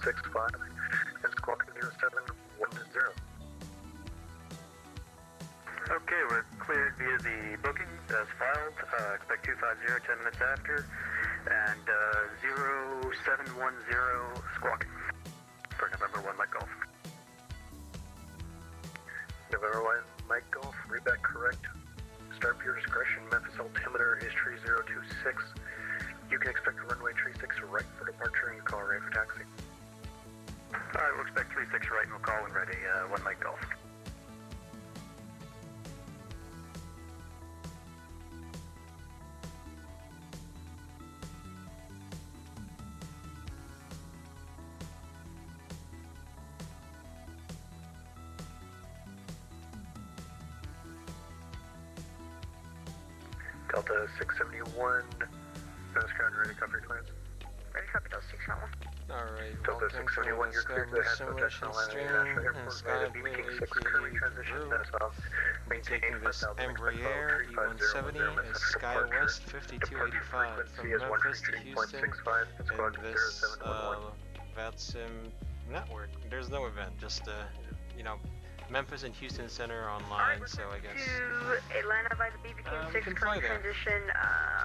65 and squawk 0710. Okay, we're cleared via the booking as filed. Expect 250 10 minutes after, and 0710 squawking for November 1 Mike Golf. November 1 Mike Golf, readback correct. Start for your discretion. Memphis altimeter is 3026. You can expect runway 36 right for departure and call ready for taxi. Alright, we'll expect 36 right and we'll call when ready. 1 Mike Golf. Delta 671, Memphis ground ready, copy your plans. Ready, copy, Delta 671. Alright, Delta welcome 671, to you're cleared to head to simulation National stream International and Airport Sky via Blue BBK 6, currently transition ADD-ONS. maintain Taking this 5000, Embraer E170 is SkyWest 5285 from Memphis to Houston in this VATSIM network. There's no event, just you know, Memphis and Houston Center online, so I guess To Atlanta by the BBK 6 can fly there. transition.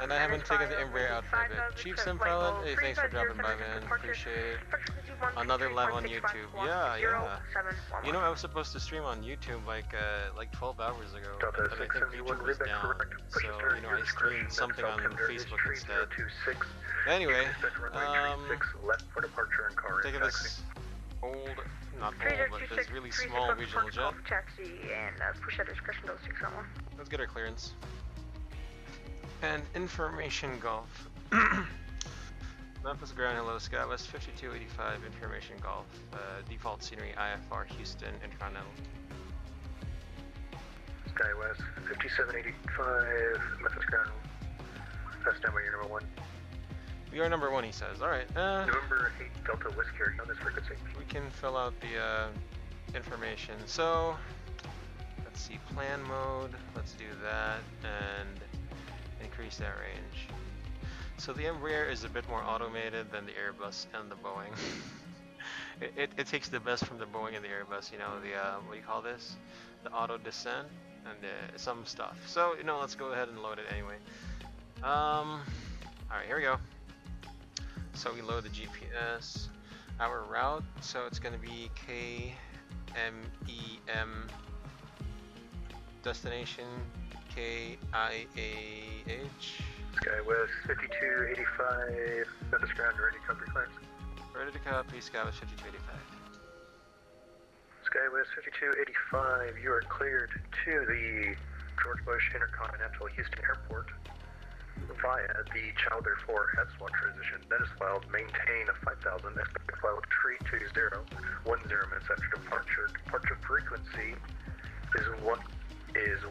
And I haven't taken the Embraer out for a bit. Chief Sim Pilot, hey, thanks for dropping by, man. Appreciate it. Another live on YouTube. Yeah. You know, I was supposed to stream on YouTube like 12 hours ago, but I think YouTube was down. So, you know, I streamed something on Facebook instead. Anyway, taking this old, not old, but this really small regional jet. Taxi and push at discretion Delta 671. Let's get our clearance. And information golf. Memphis ground, hello, SkyWest 5285, information golf. Default scenery, IFR, Houston-Intercontinental. SkyWest 5785, Memphis ground. That's number your number 1. We are number 1, he says. Alright, November 8 Delta Whiskey, are you on this frequency? we can fill out the information. So, let's see, plan mode, let's do that, and increase that range. So the Embraer is a bit more automated than the Airbus and the Boeing. it takes the best from the Boeing and the Airbus, you know, the, what do you call this? The auto descent and some stuff. So, you know, let's go ahead and load it anyway. Alright, here we go. So we load the GPS, our route, so it's going to be KMEM destination KIAH. SkyWest 5285, Memphis ground, ready to copy claims. Ready to copy, SkyWest 5285. SkyWest 5285, you are cleared to the George Bush Intercontinental Houston Airport via the Chowder 4 head-swap transition. That is filed. Maintain a 5000. Expect flight 320, 10 minutes after departure. Departure frequency is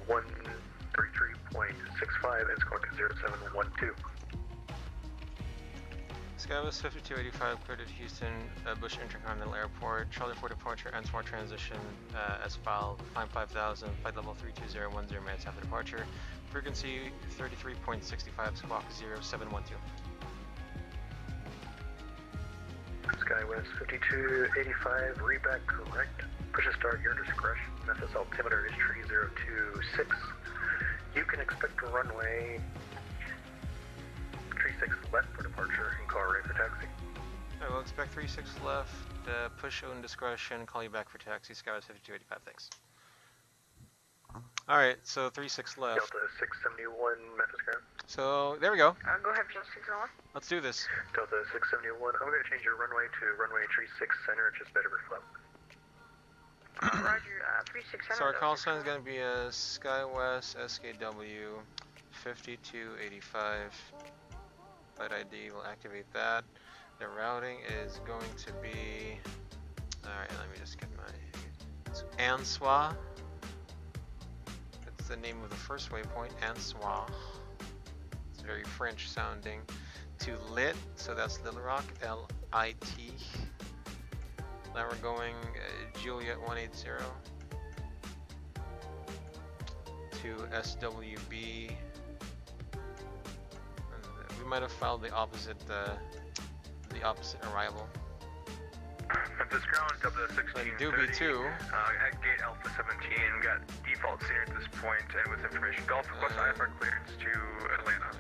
133.65 and squawk 0712. SkyWest 5285 cleared to Houston Bush Intercontinental Airport. Charlie 4 departure and smart transition as filed. Climb 5000. Flight level 320, 10 minutes after departure. Frequency 33.65, squawk 0712. SkyWest 5285, readback correct. Push to start your discretion. Memphis altimeter is 3026. You can expect runway 36 left for departure and call ready for taxi. I will expect 36 left. Push own discretion. Call you back for taxi. SkyWest 5285. Thanks. Alright, so 36 left. Delta 671, Memphis ground. So, there we go. Go ahead, Delta 671. Let's do this. Delta 671, I'm going to change your runway to runway 36 center, just better reflow. Roger, 36 center. So our call sign is going to be a SkyWest SKW 5285. Flight ID, will activate that. The routing is going to be... Alright, let me just get my... It's Ansois. That's the name of the first waypoint, Ansois. It's very French sounding. To Lit, so that's Little Rock, L-I-T. Now we're going Juliet 180 to SWB. And we might have filed the opposite arrival. Memphis ground, Delta 1630. Doobie 2. At gate Alpha 17, got default scenery at this point, and with information Gulf, request IFR clearance to Atlanta.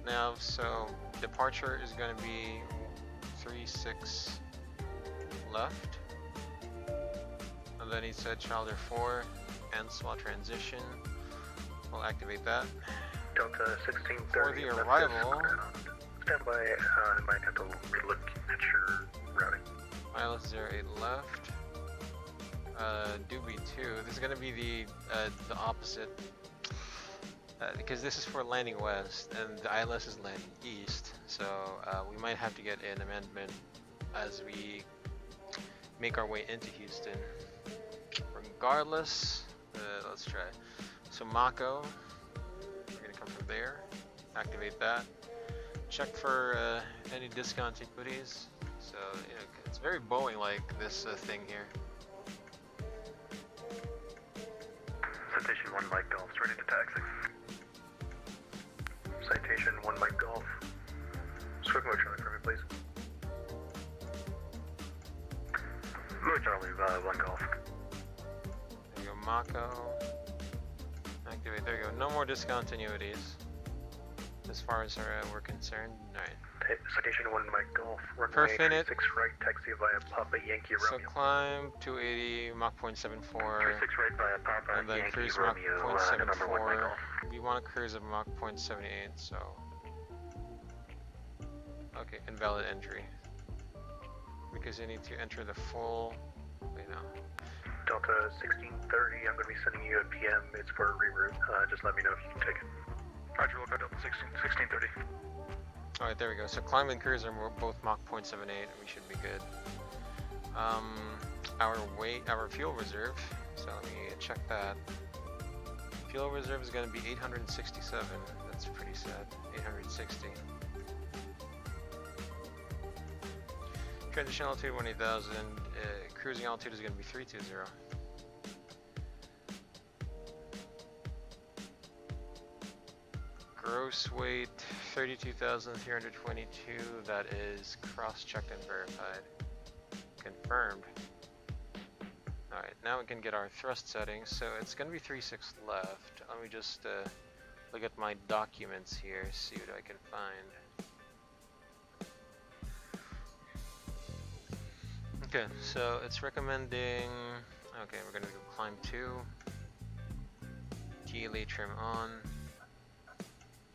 Now, so departure is going to be 36 left. And then he said Childer 4 and SWAT transition. We'll activate that. Delta 1630. For the arrival, stand by. I might have to relook at your routing. ILS 08 left. Doobie 2. This is going to be the opposite. Because this is for landing west and the ILS is landing east, so we might have to get an amendment as we make our way into Houston. Regardless, let's try. So Mako, we're gonna come from there, activate that, check for any discontinuities. So you know, it's very Boeing-like, this thing here. Citation 1 Mike Golf, ready to taxi. Citation 1 Mike Golf. Swift mode Charlie for me, please. Mode Charlie, 1 Golf. There you go, Mako. Activate, there you go. No more discontinuities as far as we're concerned. Alright. Citation 1 Mike Golf. Perfinite. 6 right, taxi via Papa Yankee So Romeo. climb 280, Mach 0.74. 6 right via Papa And then Yankee cruise Mach Romeo, number 1 Mike 0.74. Golf. We want to cruise at Mach 0.78, so... Okay, invalid entry. Because you need to enter the full... Wait, no. Delta 1630, I'm going to be sending you a PM. It's for a reroute. Just let me know if you can take it. Roger, we'll go Delta 1630. Alright, there we go. So climb and cruise are both Mach 0.78, we should be good. Our fuel reserve, so let me check that. Fuel reserve is going to be 867. That's pretty sad. 860. Transition altitude 18,000. Cruising altitude is going to be 320. Gross weight 32,322. That is cross-checked and verified. Confirmed. Alright, now we can get our thrust settings. So it's going to be 36 left. Let me just look at my documents here, see what I can find. Okay, so it's recommending... Okay, we're going to go climb 2. TLA trim on.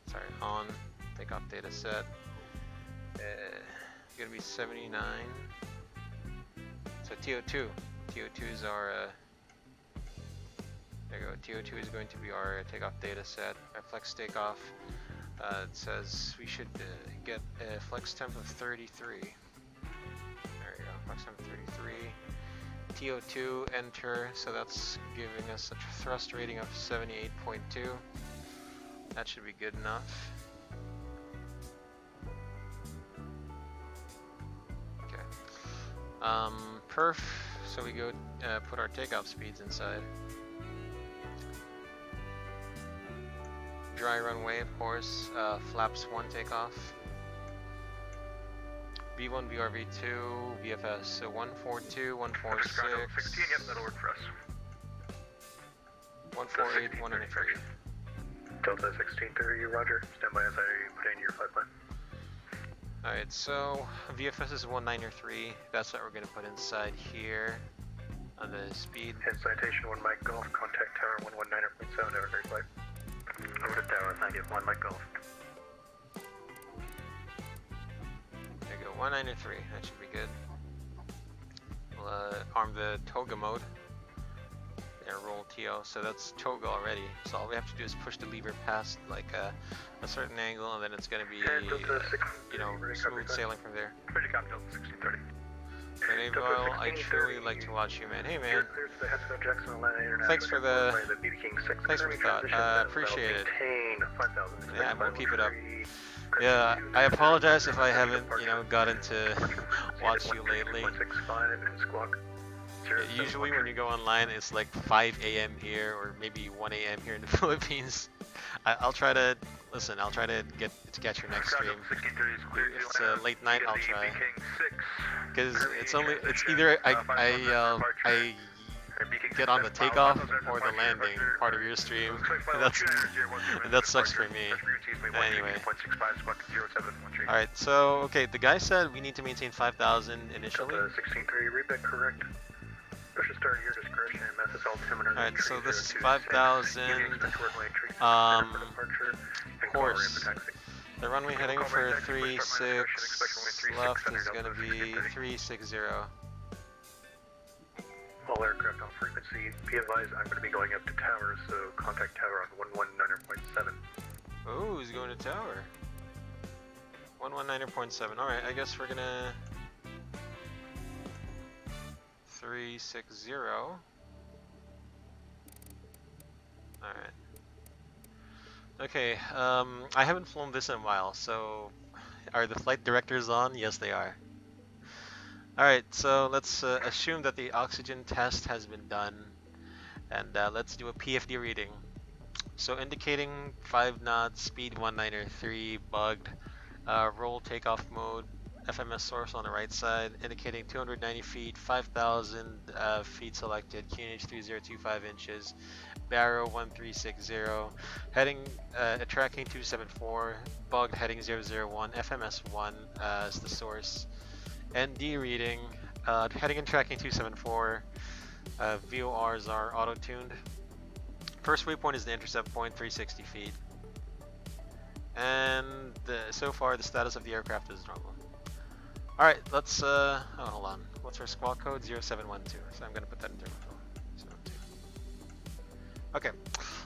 Sorry, on. Takeoff data set. It's going to be 79. So TO2. TO2 is our... there you go. TO2 is going to be our takeoff data set. Our flex takeoff. It says we should get a flex temp of 33. There you go. Flex temp 33. TO2 enter. So that's giving us a thrust rating of 78.2. That should be good enough. Okay. Perf. So we go put our takeoff speeds inside. Dry runway, of course. Flaps 1 takeoff. V1, VRV2, VFS. So 142, 146. 16, yep, that'll work for us. 148, 193. Delta 1630, roger. Stand by as I put in your flight plan. Alright, so VFS is 193. That's what we're going to put inside here on the speed. And citation 1 Mike Golf, contact tower 119.7, have a great flight. Over to tower 91 Mike Golf. There you go, 193. That should be good. We'll arm the toga mode. And roll TO, so that's toga already. So all we have to do is push the lever past like a certain angle, and then it's going to be, you know, smooth sailing from there. Pretty copy, Delta 1630. And Abel, I truly like to watch you, man. Hey, man. Thanks for the thought. Appreciate it. Yeah, we'll keep it up. Yeah, I apologize if I haven't, you know, gotten to watch you lately. Usually when you go online, it's like 5 a.m. here, or maybe 1 a.m. here in the Philippines. I'll try to listen, I'll try to catch your next stream. 63 is clear to It's land. late night, I'll ENG try. Beacon 6. Because it's Early either I departure. get on the takeoff or the landing part of your stream. And that sucks for me. Anyway. Alright, so okay, the guy said we need to maintain 5,000 initially. 16.3, read that correct. Push to start at your discretion. Memphis altimeter. Alright, so this is 5,000. Course. The runway heading for 36 left is going to be 360. All aircraft on frequency. Be advised, I'm going to be going up to tower, so contact tower on 119.7. Oh, he's going to tower. 119.7. Alright, I guess we're gonna 360. Alright. Okay, I haven't flown this in a while, so are the flight directors on? Yes, they are. Alright, so let's assume that the oxygen test has been done, and let's do a Pfd reading. So indicating 5 knots, speed 193, bugged, roll takeoff mode, FMS source on the right side, indicating 290 feet, 5,000 feet selected, QNH 3025 inches, Barrow 1360, heading tracking 274, bugged heading 001, FMS 1 is the source, ND reading, heading and tracking 274, VORs are auto-tuned. First waypoint is the intercept point, 360 feet. And so far the status of the aircraft is normal. Alright, let's, oh, hold on. What's our squawk code? 0712. So I'm going to put that in terminal. 0712. Okay,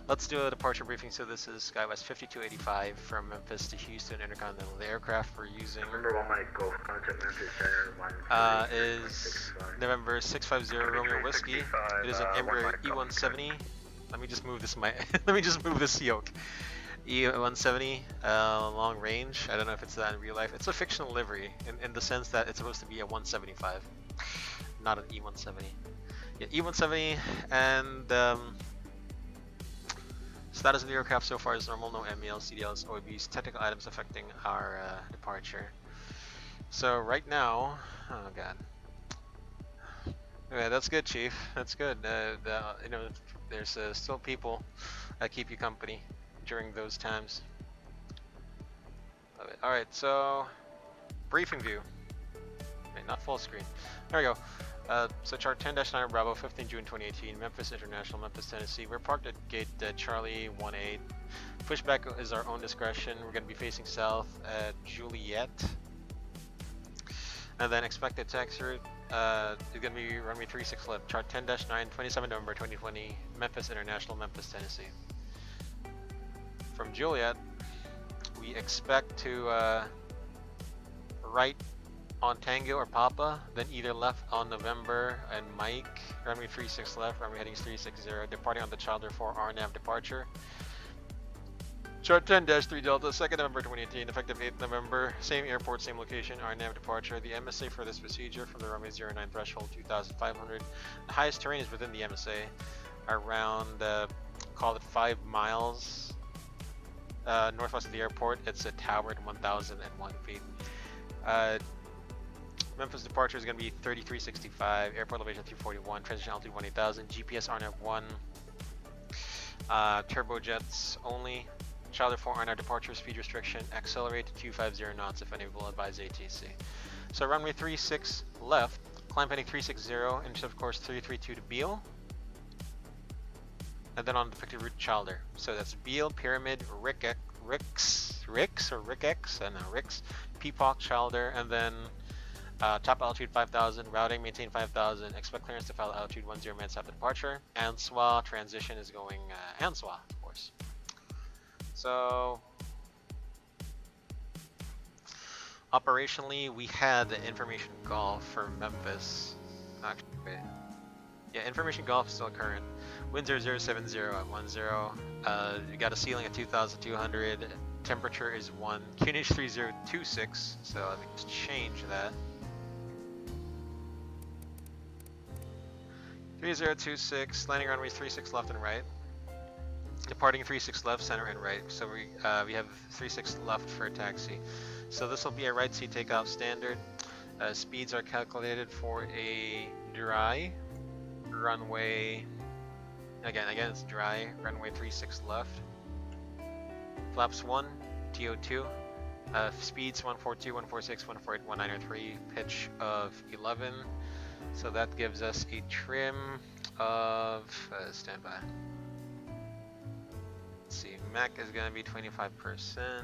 let's do a departure briefing. So this is SkyWest 5285 from Memphis to Houston-Intercontinental. The aircraft we're using is November 650 Romeo Whiskey. It is an Embraer E170. Let me just move this let me just move this yoke. E170 long range. I don't know if it's that in real life. It's a fictional livery in the sense that it's supposed to be a 175, not an E170. Yeah, E170, and status of the aircraft so far is normal. No MELs, CDLs, OEBs, technical items affecting our departure. So right now, oh god. Okay, that's good, Chief. That's good. You know, there's still people that keep you company during those times. Love it. Alright, so briefing view. Okay, not full screen. There we go. So chart 10-9 Bravo, 15 June 2018, Memphis International, Memphis, Tennessee. We're parked at gate Charlie 18. Pushback is our own discretion. We're going to be facing south at Juliet. And then expected taxi route is going to be runway 36 left, chart 10-9, 27 November 2020, Memphis International, Memphis, Tennessee. From Juliet, we expect to right on Tango or Papa, then either left on November and Mike, runway 36 left, runway heading 360, departing on the Childer 4 RNAV departure. Chart 10-3 Delta, 2nd November 2018, effective 8th November, same airport, same location, RNAV departure. The MSA for this procedure from the runway 09 threshold 2,500. The highest terrain is within the MSA, around, call it 5 miles. Northwest of the airport. It's a tower at 1,001 feet. Memphis departure is going to be 3365, airport elevation 341, transition altitude 18,000, GPS RNAV 1, turbojets only, Childer 4 RNAV departure, speed restriction, accelerate to 250 knots if unable, advise ATC. So runway 36 left, climb heading 360, intercept course 332 to Beale. And then on the depicted route Childer. So that's Beale, Pyramid, Ricks, Peapock, Childer, and then top altitude 5,000, routing maintain 5,000, expect clearance to file altitude 10 minutes after departure. Answa transition is going Answa, of course. So operationally, we had the information golf for Memphis. Actually, yeah, information golf is still current. Wind 0070 at 10. You got a ceiling at 2,200. Temperature is 1. QNH 3026. So let me just change that. 3026. Landing runways 36 left and right. departing 36 left, center, and right. So we have 36 left for taxi. So this will be a right seat takeoff standard. Speeds are calculated for a dry runway. Again, it's dry runway 36 left. Flaps 1, TO2. Speeds 142, 146, 148, 193. Pitch of 11. So that gives us a trim of standby. Let's see, Mac is gonna be 25%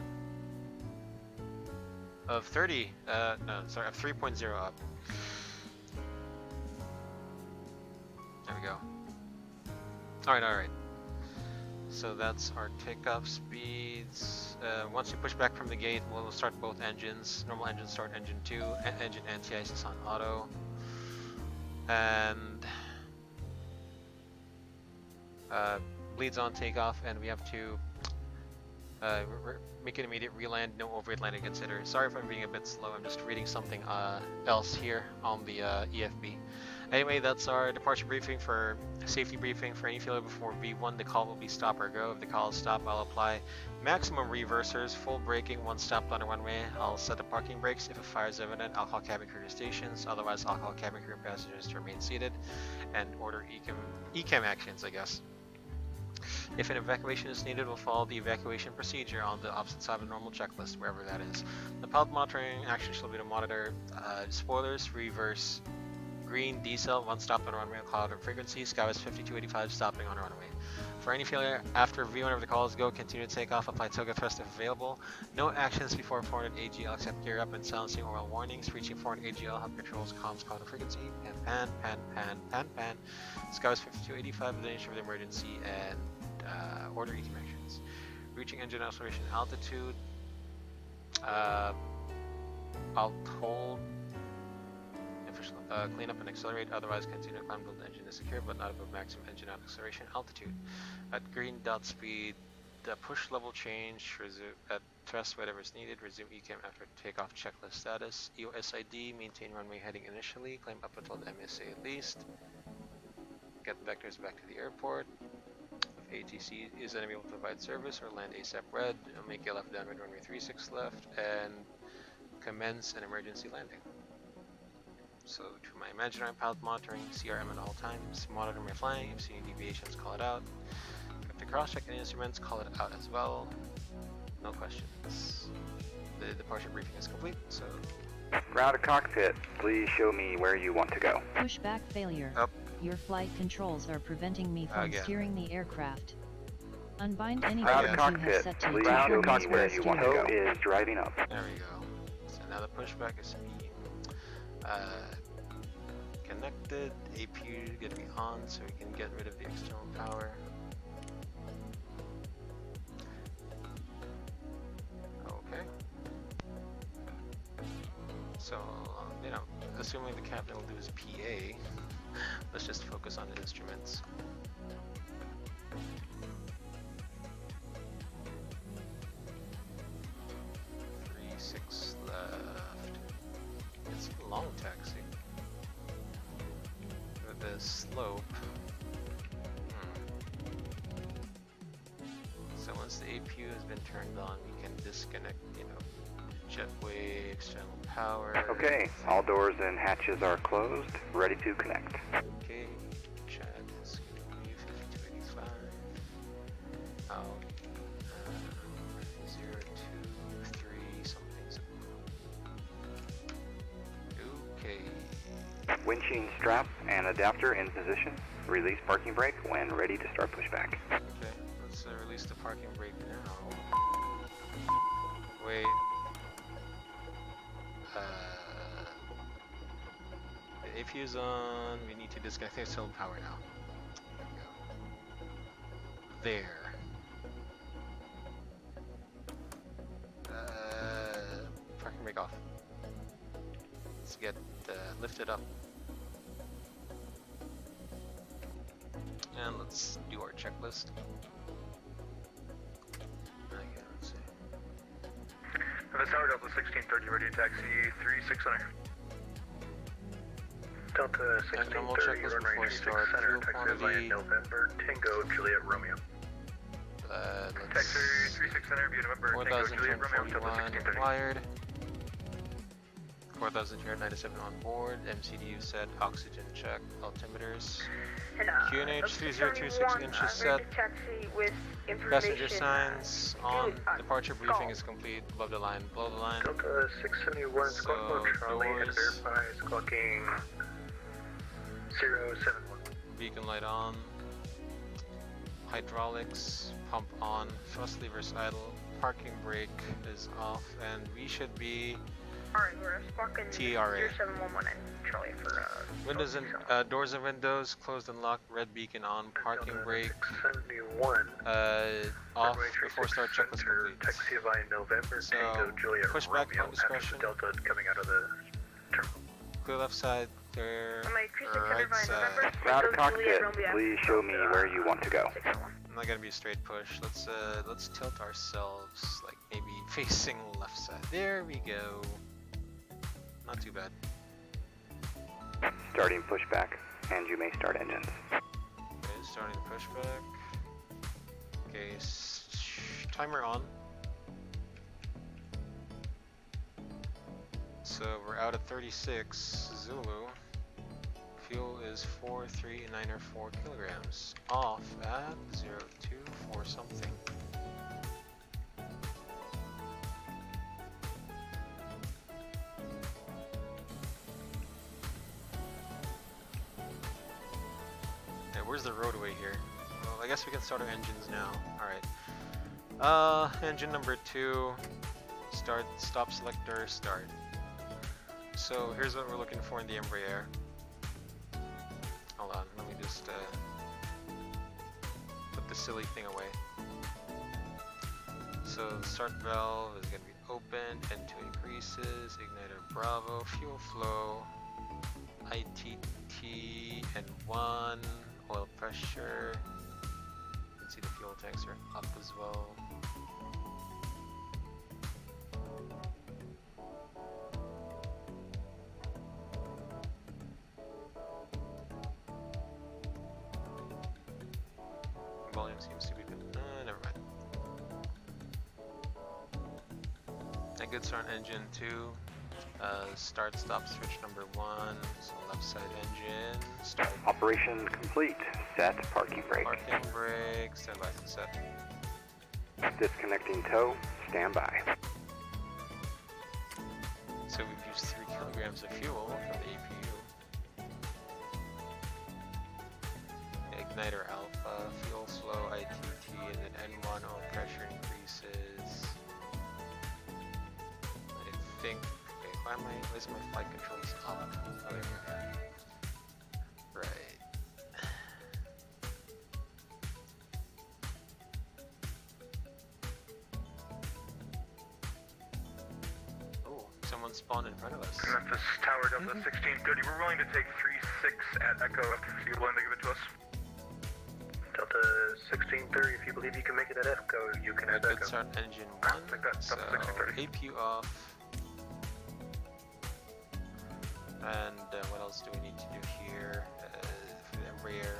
of 30. No, sorry, of 3.0 up. There we go. All right. So that's our takeoff speeds. Once we push back from the gate, we'll start both engines. Normal engine start, engine 2, engine anti-ice is on auto. And bleeds on takeoff, and we have to make an immediate reland, no overhead landing considered. Sorry if I'm being a bit slow, I'm just reading something else here on the EFB. Anyway, that's our departure briefing for safety briefing. For any failure before V1, the call will be stop or go. If the call is stop, I'll apply maximum reversers, full braking, once stopped on a runway. I'll set the parking brakes. If a fire is evident, I'll call cabin crew to stations. Otherwise, I'll call cabin crew and passengers to remain seated and order ECAM actions, I guess. If an evacuation is needed, we'll follow the evacuation procedure on the opposite side of the normal checklist, wherever that is. The pilot monitoring action shall be to monitor spoilers, reverse, green, decel, one stop on runway, cloud and frequency, skywise 5285, stopping on runway. For any failure after V1 of the calls go, continue to take off, apply toga thrust if available. No actions before 400 AGL except gear up and silencing oral warnings. Reaching 400 AGL, help controls, comms, cloud and frequency, pan, skywise 5285 with the nature of the emergency, and order ECAM actions. Reaching engine acceleration altitude, I'll hold, clean up and accelerate, otherwise continue to climb until the engine is secure but not above maximum engine acceleration altitude. At green dot speed, the push level change, resume at thrust whatever is needed, resume ECAM after takeoff checklist status. EOS ID, maintain runway heading initially, climb up until the MSA at least. Get vectors back to the airport. If ATC is unable to provide service or land ASAP red, make a left downwind runway 36 left and commence an emergency landing. So to my imaginary pilot monitoring, CRM at all times, monitor my flying, if see any deviations, call it out. If to cross-check any instruments, call it out as well. No questions. The departure briefing is complete, so... Ground to cockpit, please show me where you want to go. Pushback failure. Up. Your flight controls are preventing me from steering the aircraft. Unbind any Ground to buttons you have cockpit, set to please ground show me where you want to go. Is driving up. There we go. So now the pushback is being connected. APU is going to be on so we can get rid of the external power. Okay. So, assuming the captain will do his PA, let's just focus on the instruments. It's a long taxi with the slope. So once the APU has been turned on, we can disconnect, jetway, external power. Okay, all doors and hatches are closed, ready to connect. Okay, Chad is going to be 5285. Out. 023 something. Okay. Winching strap and adapter in position. Release parking brake when ready to start pushback. Okay, let's release the parking brake now. Wait. The APU's on. We need to disconnect the external power now. There we go. Parking brake off. Let's get lifted up. And let's do our checklist. Okay, let's see. Memphis Tower, Delta 1630, ready to taxi 3600. Delta 1630, runway 36 center, taxi via November, Tango, Juliet, Romeo. Taxi 36 Center, view November, Tango Juliet Romeo, Delta 1630. wired. 4,297 on board. MCDU set. Oxygen check. Altimeters. And, QNH 3026 inches set. Taxi with Passenger information. signs on. Departure briefing is complete. Above the line. Below the line. Delta 671, So, squawk mode Charlie, and doors. verify squawking 071. Beacon light on. Hydraulics. Pump on. Thrust levers idle. Parking brake is off. And we should be... Alright, we're squawking TRA. 07119 Charlie for Windows and doors and windows closed and locked. Red beacon on. Parking brake 671. off Runway before start 36 checklist Center, complete. Taxi by November, So, Tango Juliet push back Romeo, on discretion. after Delta coming out of the terminal. Clear left side. Clear my cruise right by side. November, Route Tango cockpit, Juliet Romeo. please show me where you want to go. 601. I'm not gonna be a straight push. Let's tilt ourselves like maybe facing left side. There we go. Not too bad. Starting pushback, and you may start engines. Okay, starting pushback. Okay, timer on. So we're out at 36 Zulu. Fuel is 43904 kilograms. Off at 024 something. Where's the roadway here? Well, I guess we can start our engines now. Alright. Engine number 2. Start, stop selector, start. So here's what we're looking for in the Embraer. Hold on, let me just put the silly thing away. So the start valve is going to be open, N2 increases, igniter Bravo, fuel flow, ITT N1, oil pressure. You can see the fuel tanks are up as well. Volume seems to be good. Never mind. A good start engine 2. Start stop switch number 1. So left side engine. Start. Operation complete. Set parking brake. Parking brake. Stand by for set. Disconnecting tow. Stand by. So we've used 3 kilograms of fuel from the APU. Igniter alpha, fuel flow, ITT, and then N1 oil pressure increases. I think. Okay, why is my flight controls up? Oh, there we go. Right. Oh, someone spawned in front of us. Memphis Tower, Delta 1630. We're willing to take 3-6 at Echo if you're willing to give it to us. Delta 1630, if you believe you can make it at Echo, you can have Good Echo. start engine 1. Like that, So Delta 1630. APU off. And what else do we need to do here for the Embraer?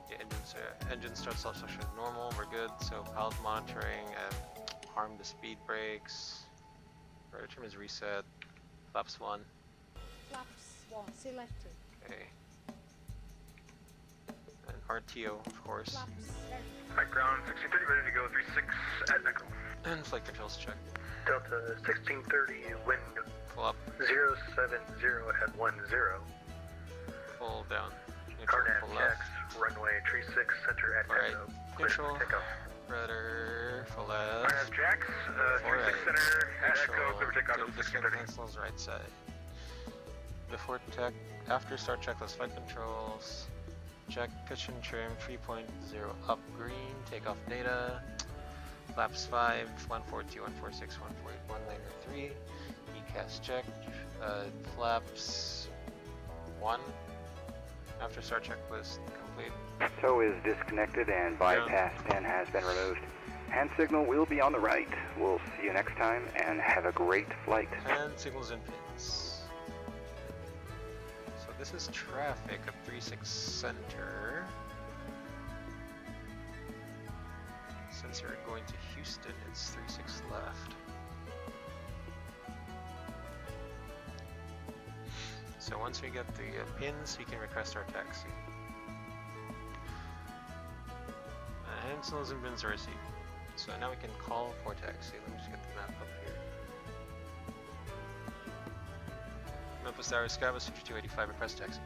Yeah, engine start self-suction is normal, we're good. So pilot monitoring, harm the speed brakes. Rudder trim is reset. Flaps 1. Flaps 1 selected. Okay. And RTO, of course. Flaps High ground 1630, ready to go 3-6 at Echo. And flight controls check. Delta 1630, wind Pull up, 070 at 10. pull down. Neutral, Carnav pull left. checks, runway 36 center at Alright, Echo. Clear neutral. takeoff. Rudder, full left. Carnav jacks, 36 Alright. center at Echo, Neutral. clear for takeoff Go to to disconnect 1630. cancels right side. Before tech, after start checklist flight controls. Check pitch and trim 3.0 up green. Takeoff data. Flaps 5, 142, 146, 148, 193. ECAS checked. Flaps 1. After start checklist complete. Tow is disconnected and bypass pin has been removed. Hand signal will be on the right. We'll see you next time and have a great flight. And signals and pins. So this is traffic at 36 center. since you're going to Houston, it's 36 left. So once we get the pins, we can request our taxi. Hansel's and bins are received. So now we can call for taxi. Let me just get the map up here. Memphis Tower, Skybus 5285, request taxi.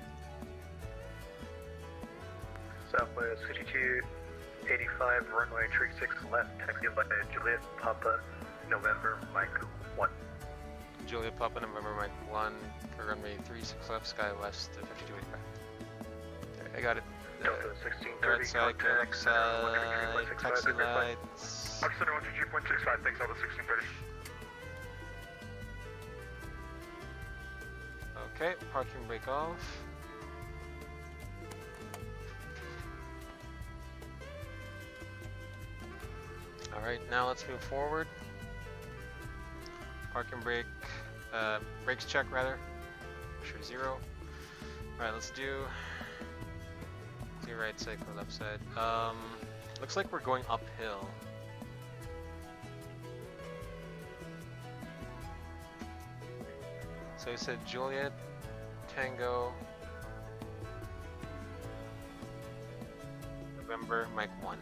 Southwest 5285, runway 36 left, taxi by Juliet Papa, November, Mike 1. Juliet Papa, November, Mike 1, for runway 36 left, Sky West 5285. Okay, I got it. Delta The right 1630, side, clear left side, taxi lights. Center 123.65, thanks, Delta 1630. Okay, parking brake off. Alright, now let's move forward. Parking brake, brakes check rather. Sure, 0. Alright, let's do right side, go left side. Looks like we're going uphill. So we said Juliet, Tango, November, Mike 1.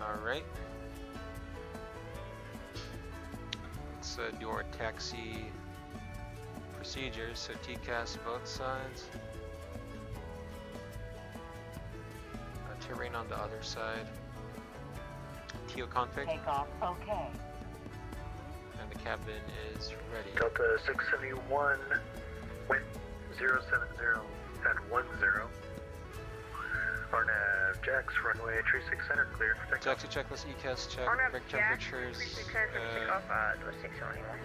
Alright. Let's do our taxi procedures. So TCAS both sides. Terrain on the other side. TO config. Takeoff, okay. And the cabin is ready. Delta 671, wind 070 at 10. RNAV Jacks, runway 36 center, clear for takeoff. Taxi checklist, ECAS check, RNAV brake Jack, temperatures. 36 center for takeoff, to 671.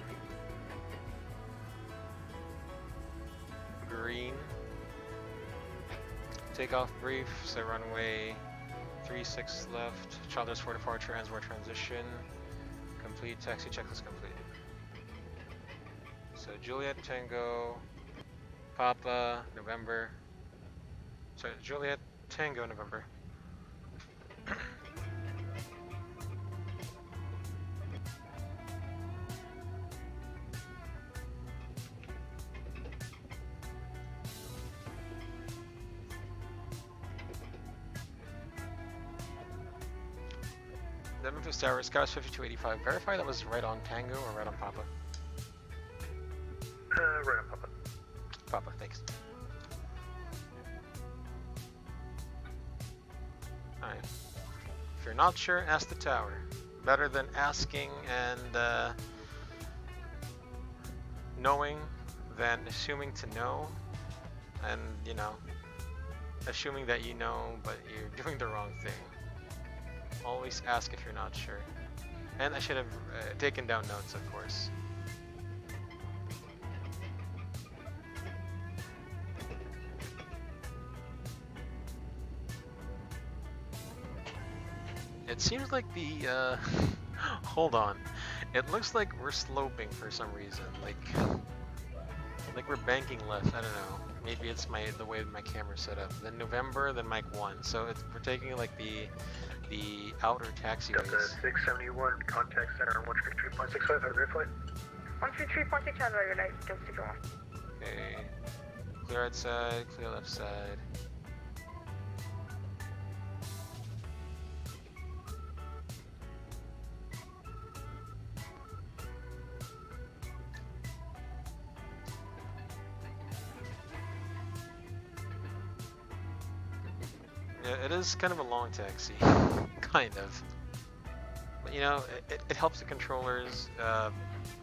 Green. Takeoff brief, so runway 36 left, Childers 4 departure, transport transition. Complete, taxi checklist complete. So Juliet, Tango, Papa, November. Sorry, Juliet, Tango, November. The Memphis Tower, Scouts 5285. Verify that was right on Tango or right on Papa? Right on Papa. Papa, thanks. Alright. If you're not sure, ask the tower. Better than asking and knowing than assuming to know. And, you know, assuming that you know, but you're doing the wrong thing. Always ask if you're not sure. And I should have taken down notes, of course. It seems like the, hold on. It looks like we're sloping for some reason. Like we're banking left, I don't know. Maybe it's the way my camera's set up. Then November, then Mike 1. So we're taking like the outer taxiways. Delta 671, contact center 133.65, have a great flight. 133.6, have a good night, Delta 671. Okay. Clear right side, clear left side. Yeah, it is kind of a long taxi, kind of. But you know, it helps the controllers a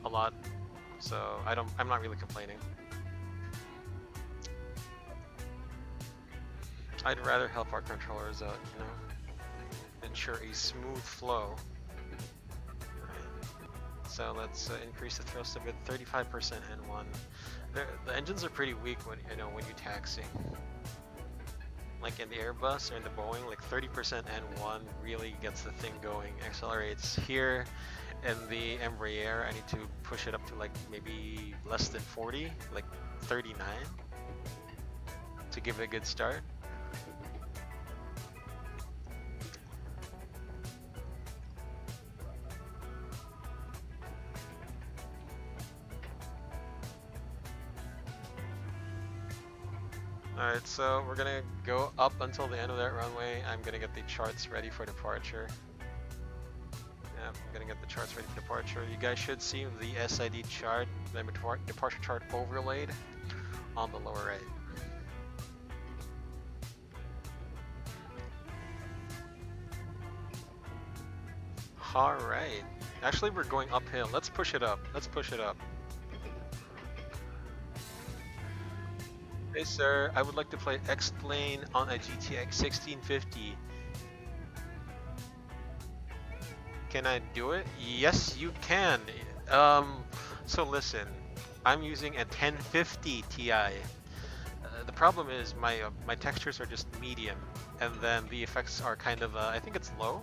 lot, so I'm not really complaining. I'd rather help our controllers out, you know. ensure a smooth flow. So let's increase the thrust a bit, 35% N1. The engines are pretty weak when when you taxi. Like in the Airbus or in the Boeing, like 30% N1 really gets the thing going, accelerates. Here in the Embraer, I need to push it up to like maybe less than 40, like 39, to give it a good start. Alright, so we're gonna go up until the end of that runway. I'm gonna get the charts ready for departure. Yeah, I'm gonna get the charts ready for departure. You guys should see the SID chart, the departure chart overlaid on the lower right. Alright. Actually, we're going uphill. Let's push it up. Let's push it up. Hey sir, I would like to play XPlane on a GTX 1650. Can I do it? Yes, you can. So listen, I'm using a 1050 Ti. The problem is my textures are just medium, and then the effects are kind of I think it's low.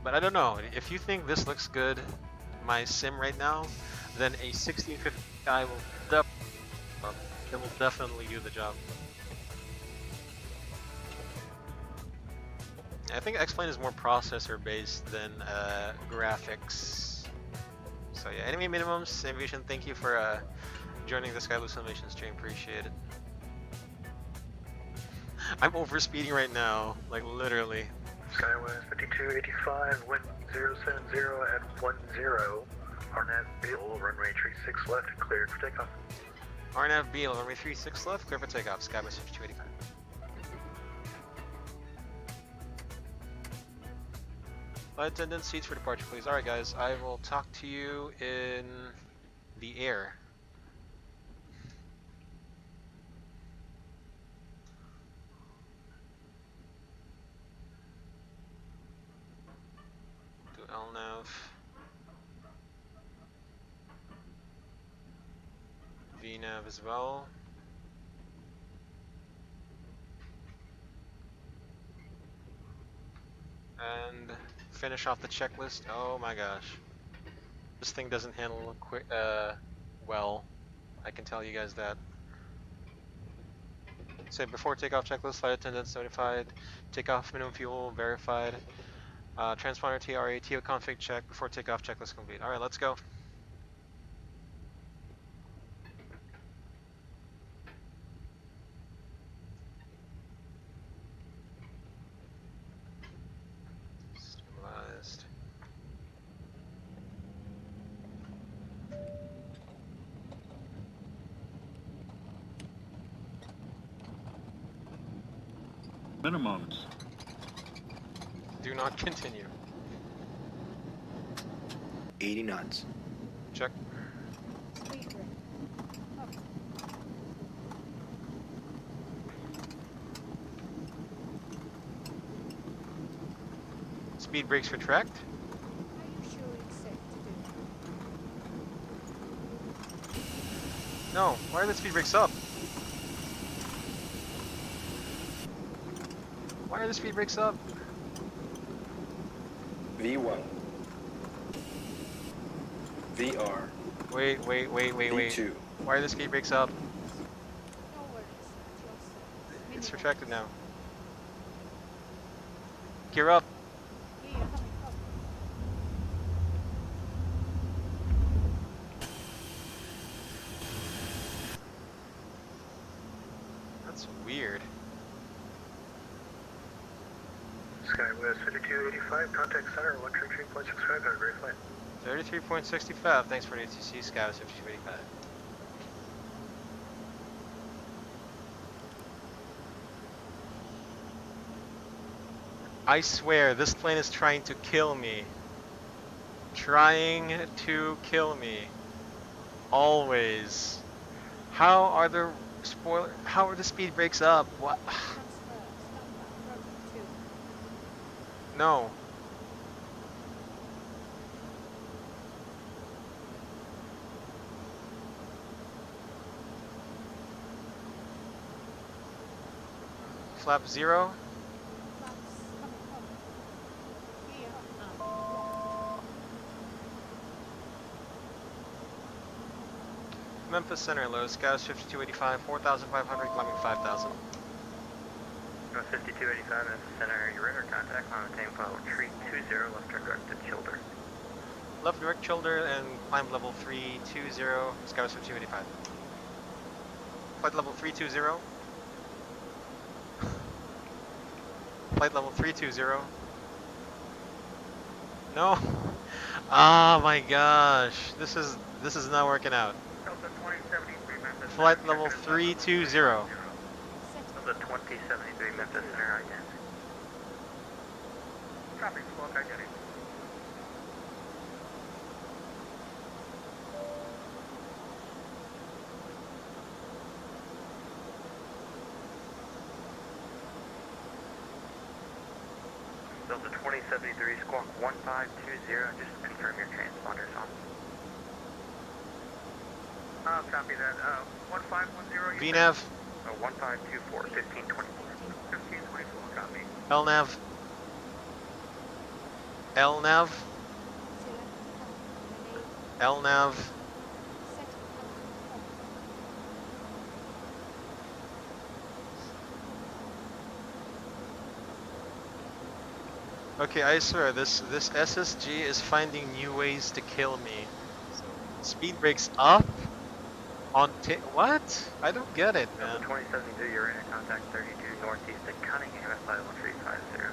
But I don't know. If you think this looks good, my sim right now, then a 1650 Ti will definitely do the job. I think XPlane is more processor based than graphics. So yeah, enemy minimums, Aviation, thank you for joining the Sky Blue Simulation stream, appreciate it. I'm overspeeding right now, like literally. Skywest 5285, wind 070 at 10. RNAV Beal, runway 36 left, cleared for takeoff. RNAV Beal, runway 36 left, clear for takeoff. Skywest 5285. Flight attendant, seats for departure, please. Alright guys, I will talk to you in the air. Do LNAV. VNAV as well. And finish off the checklist. Oh my gosh, this thing doesn't handle well. I can tell you guys that. So before takeoff checklist, flight attendants notified. Takeoff minimum fuel verified. Transponder TRA TO config check before takeoff checklist complete. All right, let's go. Minimums. Do not continue. 80 knots. Check. Speed brake. Up. Speed brakes retract. Are you sure it's safe to do? No, why are the speed brakes up? Why are the speed brakes up? V1. VR. Wait. V2. Why are the speed brakes up? No worries. Just It's minimum. retracted now. Gear up. Yeah, coming up. That's weird. Skywest 5285, contact center 133.65, have a great flight. 33.65, thanks for the ATC, Scouts 5285. I swear, this plane is trying to kill me. Trying to kill me. Always. How are the speed brakes up? What? Transfer. Standby. Program 2. No. Flap 0. Flaps coming up. Clear. Memphis Center, low, Scouts 5285, 4,500, climbing 5,000. North 5285, Memphis Center, your radar contact, on obtain pilot tree 20, left turn direct to shoulder. Left direct shoulder and climb level 320, Scouts 5285. Flight level 320. Flight level 320. No. Oh my gosh. This is not working out. Delta 2073, Memphis Flight Center, level check 320. Delta 2073, Memphis Center, identity. Copy, squawk identity. Delta 2073, squawk 1520, just confirm your transponders on. Copy that, 1510. VNAV, 1524, 1524. 1524, copy. LNAV. LNAV. LNAV. Okay, I swear this SSG is finding new ways to kill me. Speed breaks up on what? I don't get it, man. Delta 2072, you're in contact 32 northeast at Cunningham at 51350.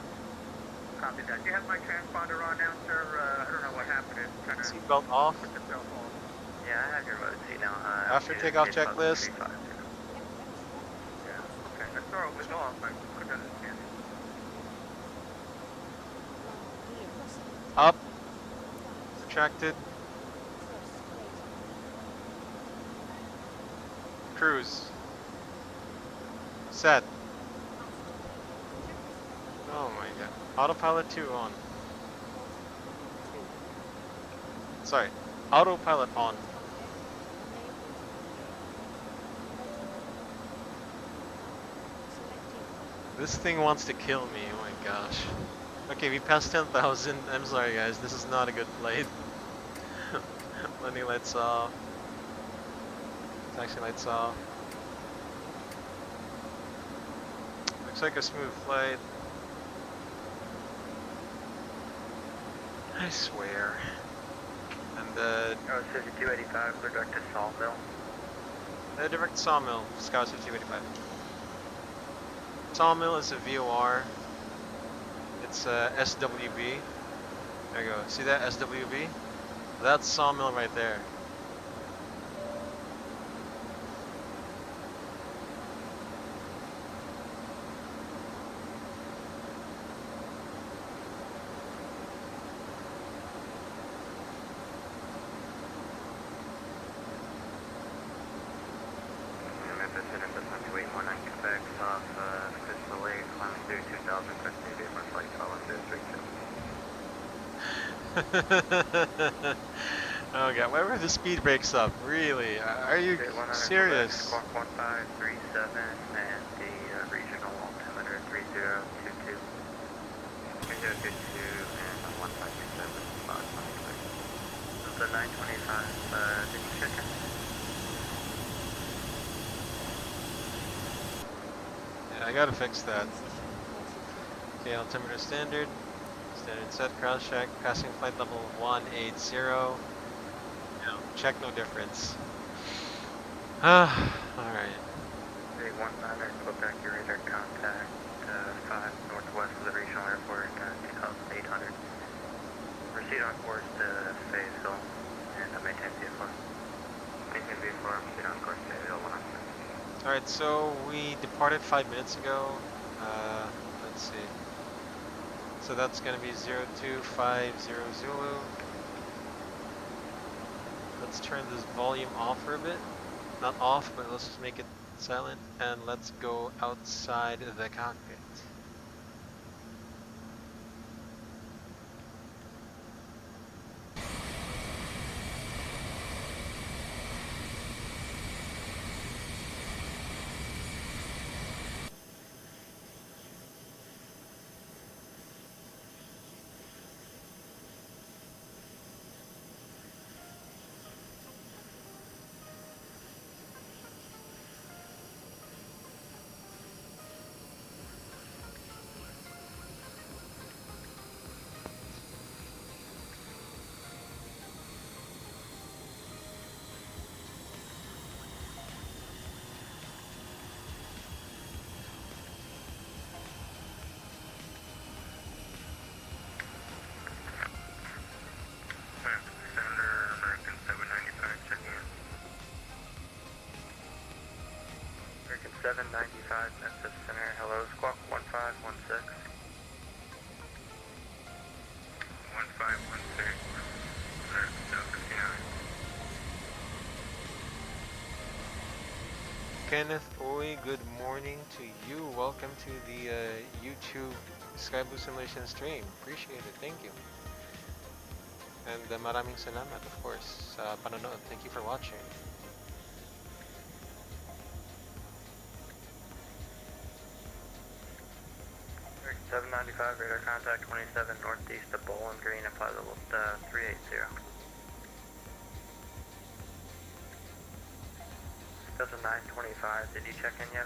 Copy that. Do you have my transponder on now, sir? I don't know what happened. It's kind of Seatbelt off. put the belt on. Yeah, I have your mode seat now. After takeoff checklist. Yeah, okay. The throw was off. I couldn't understand it. Up. Retracted. Cruise. Set. Oh my god. Autopilot 2 on. Sorry. Autopilot on. This thing wants to kill me. Oh my gosh. Okay, we passed 10,000. I'm sorry guys, this is not a good flight. Landing lights off. Taxi lights off. Looks like a smooth flight. I swear. And Oh, 5285, clear direct to Sawmill. direct Sawmill, Scouts 5285. Sawmill is a VOR. It's SWB. There you go. See that SWB? That's Sawmill right there. Memphis Center, 1219 Quebec, off Fitzroy, climbing through 2000, press maybe for flight follow through 32. Oh god, whenever the speed breaks up, really? Are you serious? Squawk 1537 and the regional altimeter 3022. 3022 and 1527, 523. The 925, did you check in? Yeah, I gotta fix that. Okay, altimeter standard. Standard set, cross check, passing flight level 180. No, check no difference. Alright. 319 Quebec, your radar contact 5 northwest of the regional airport, takeoff 800. Proceed on course to FIL and maintain VFR. Maintain VFR, proceed on course to FIL 100. Alright, so we departed 5 minutes ago. Let's see. So that's gonna be 0250 Zulu. Let's turn this volume off for a bit. Not off, but let's just make it silent. And let's go outside the cockpit. 795 Memphis Center. Hello, squawk 1516. 1516. South 59. Kenneth Oy, good morning to you. Welcome to the YouTube Sky Blue Simulation stream. Appreciate it. Thank you. And maraming salamat, of course, sa panonood. Thank you for watching. Alright, 795, radar contact 27 northeast of Bowling Green, apply level 380. That's a 925, did you check in yet?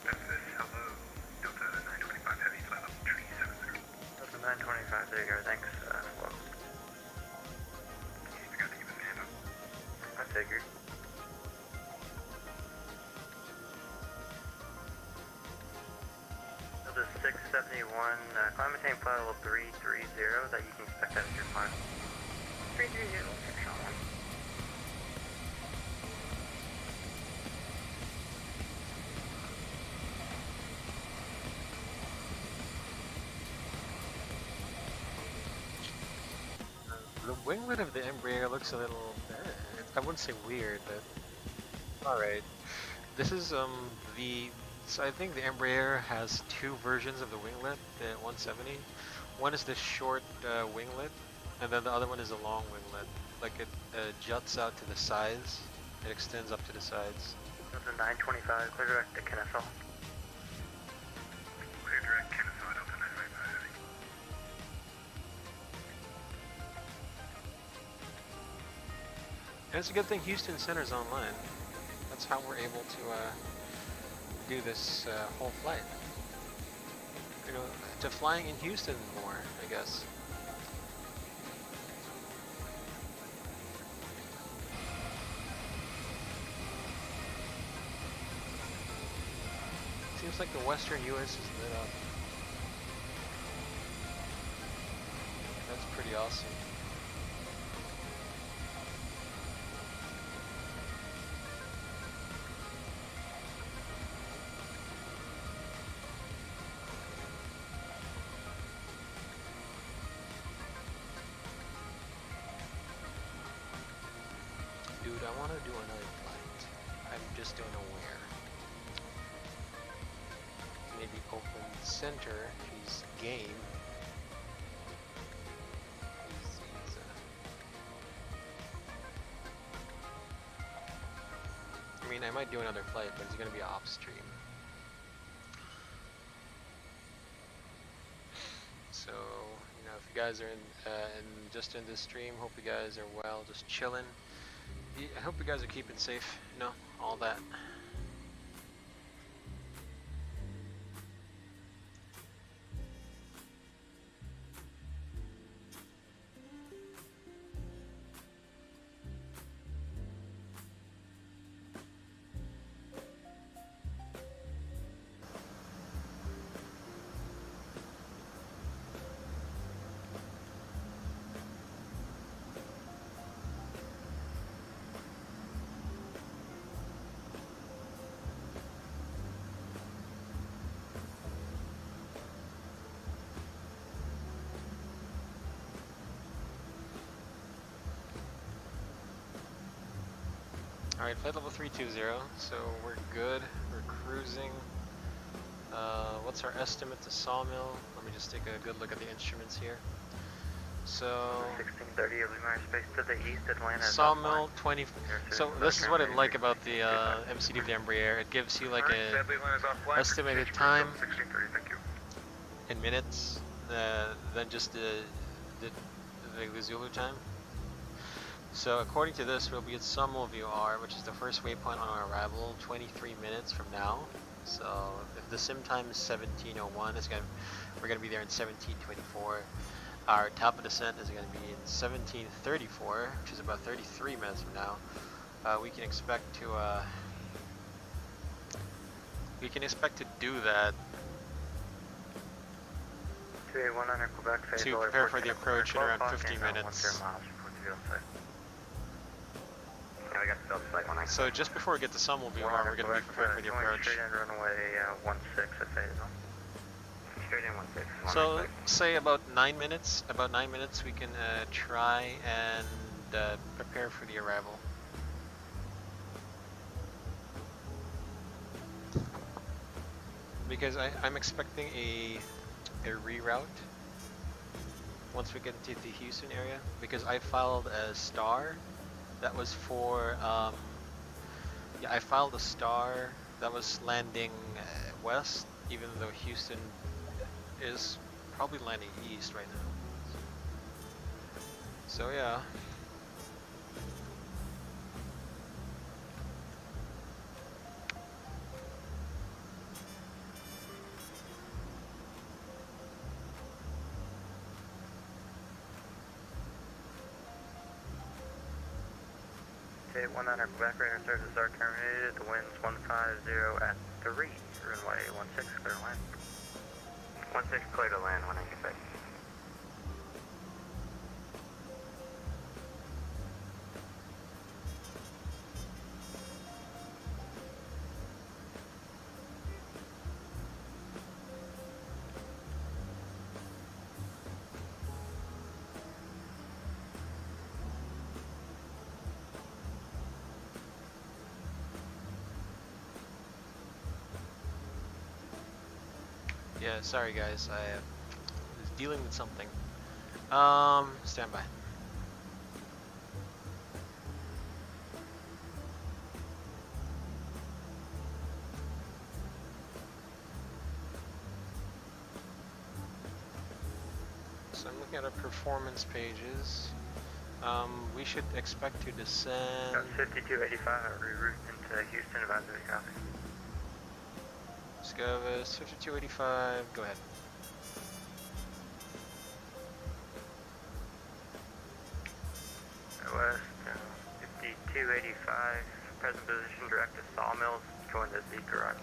Memphis, hello. Delta 925 Heavy, flight level 370. That's a 925, there you go, thanks. Well, You forgot to give us a hand up. I figured. The 671, climb maintain flight level 330, that you can expect that as your climb. 330, 611. The winglet of the Embraer looks a little, I wouldn't say weird, but alright. This is so I think the Embraer has two versions of the winglet, the 170. One is the short winglet, and then the other one is a long winglet. Like it juts out to the sides, it extends up to the sides. That's a 925, clear direct to Kennesaw. Clear direct, Kennesaw, Delta 925 Heavy. And it's a good thing Houston Center's online. That's how we're able to do this whole flight. You know, to flying in Houston more, I guess. Seems like the western US is lit up. That's pretty awesome. Dude, I want to do another flight. I'm just don't know where. Maybe open center. He's game. I mean, I might do another flight, but it's gonna be off stream. So, you know, if you guys are just in this stream, hope you guys are well, just chilling. I hope you guys are keeping safe, you know, all that. Alright, flight level 320, so we're good, we're cruising. What's our estimate to Sawmill? Let me just take a good look at the instruments here. So 1630, Laminar space to the east, Atlanta. Sawmill 20. So this is what I like about the MCD of the Embraer. It gives you like a estimated time in minutes than just the Zulu time. So according to this, we'll be at Sawmill VR, which is the first waypoint on our arrival, 23 minutes from now. So if the sim time is 17:01, we're gonna be there in 17:24. Our top of descent is going to be in 17:34, which is about 33 minutes from now. We can expect to do that 28100 Quebec, phase to prepare for the approach in around 50 minutes. 10 miles, report to field site. Yeah, we got the field site 19. So just before we get to Sun, we're going to be preparing for the approach. Straight in runway 16 at phase 1. Straight in 16. So say about 9 minutes. About 9 minutes, we can try and prepare for the arrival. Because I'm expecting a reroute once we get into the Houston area, because I filed a star that was for yeah, I filed a star that was landing west, even though Houston is probably landing east right now. So yeah. Okay, 100 Quebec, radar services are terminated. The wind's 150 at 3, runway 16, clear to land. 16 clear to land when I get back. Yeah, sorry guys, I was dealing with something. Stand by. So I'm looking at our performance pages. We should expect to descend. 5285, reroute into Houston, advisory copy. Scovus 5285, go ahead. West 5285, present position direct to Sawmills, join the Zeke arrival.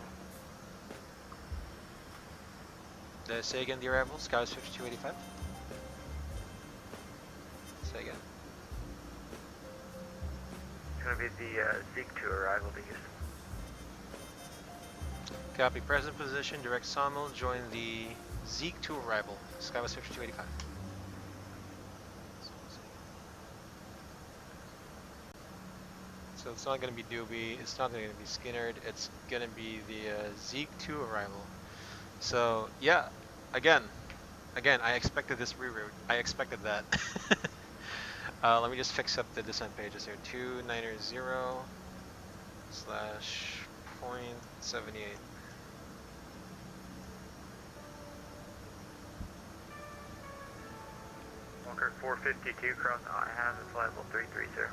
Say again the arrival, Scovus 5285. Say again. It's going to be the Zeke 2 arrival to Houston. Copy, present position, direct Sawmill, join the Zeke 2 arrival, Skywest 5285. So it's not going to be Doobie, it's not going to be Skinnerd, it's going to be the Zeke 2 arrival. So yeah, again, I expected this reroute, I expected that. Let me just fix up the descent pages here, 290/.78. Walker 452, cross I have it's level 330.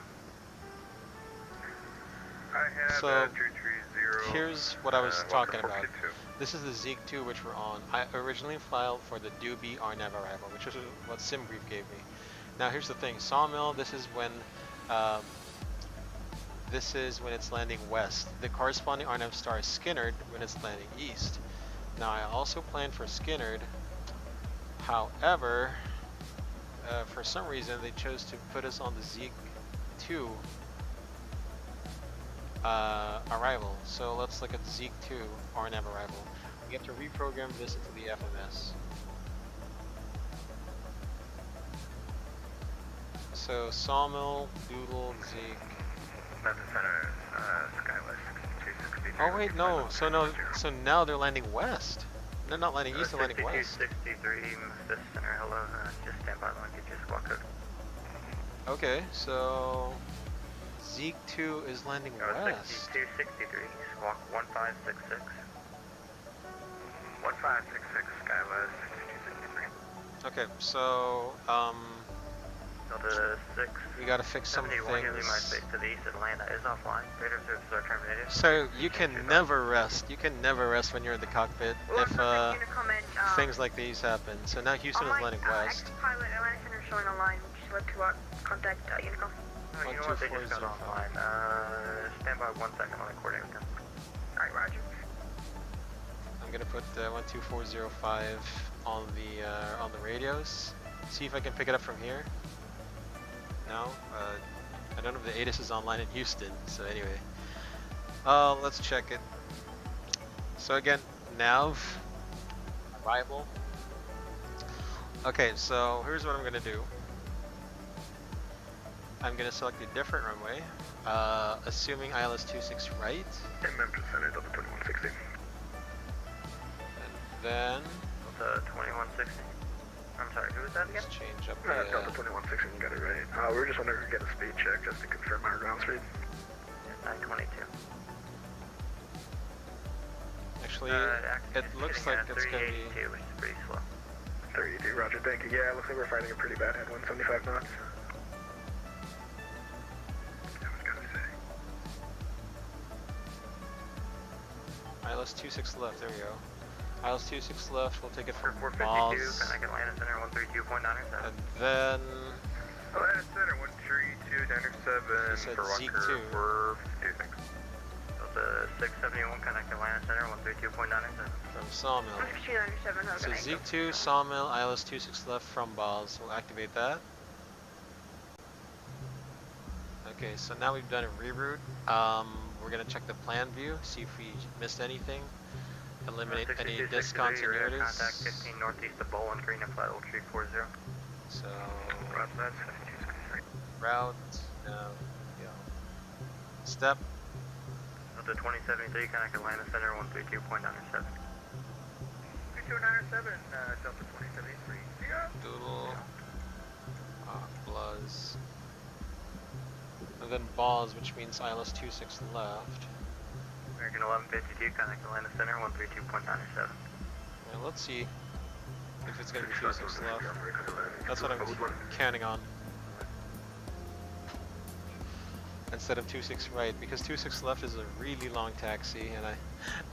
I have So, 230. here's what I was talking about. 452. This is the Zeke 2 which we're on. I originally filed for the Doobie RNAV arrival, which is what SimBrief gave me. Now here's the thing, Sawmill, this is when it's landing west. The corresponding RNAV star is Skinnerd when it's landing east. Now I also planned for Skinnerd, however, for some reason they chose to put us on the Zeke 2 arrival. So let's look at the Zeke 2 RNAV arrival. We have to reprogram this into the FMS. So Sawmill, Doodle, Zeke. Memphis Center, Skywest 260. Oh wait, no. So now they're landing west. They're not landing east, they're landing west. 5263, Memphis Center, hello. Just stand by one, get your squawk code. Okay, so Zeke 2 is landing west. 6263, squawk 1566. 1566, Skywest 6263. Okay, so Delta 6. we gotta fix some 71, using my things. space to the east, Atlanta is offline. Radar services are terminated. So you can never rest. You can never rest when you're in the cockpit if things like these happen. So now Houston is landing west. Pilot Atlanta Center showing online. Just led to contact Unicom. You know what, they just got offline. Stand by 1 second, I'll coordinate with them. Alright, roger. I'm gonna put 12405 on the radios. See if I can pick it up from here. No, I don't know if the ATIS is online in Houston. So anyway, let's check it. So again, nav arrival. Okay, so here's what I'm gonna do. I'm gonna select a different runway, assuming ILS 26 right. And Memphis Center, Delta 2160. And then Delta 2160. I'm sorry, who was that again? let's change up Delta 2160, you got it right. We were just wondering if we could get a speed check just to confirm our ground speed. 922. Actually, it looks like it's gonna be. Which is pretty slow. 32, roger, thank you. Yeah, it looks like we're fighting a pretty bad headwind, 75 knots. I was gonna say. ILS 26 left, there we go. ILS 26 left, we'll take it from 452, Moz. and I can land at center 132.97. And then Atlanta Center, 132.97 He said for Zeke 1 2. for 56. Delta 671, connect to land at center 132.97. from Sawmill. 1697, how So can I Zeke 2, Sawmill, ILS 26 left from Boz. We'll activate that. Okay, so now we've done a reroute. We're gonna check the plan view, see if we missed anything, eliminate any 6263, discontinuities. Contact 15 northeast of Bowling Green and Flight 340. So Roger that, 7263. route, no, yeah. Step, Delta 2073, connect to land at center 132.97. 3297, Delta 2073. Yeah. doodle, Bluzz. And then Boz, which means ILS 26 left. American 1152, connect to land at center 132.97. And let's see if it's gonna be 26 left. That's what I'm counting on. Instead of 26 right, because 26 left is a really long taxi, and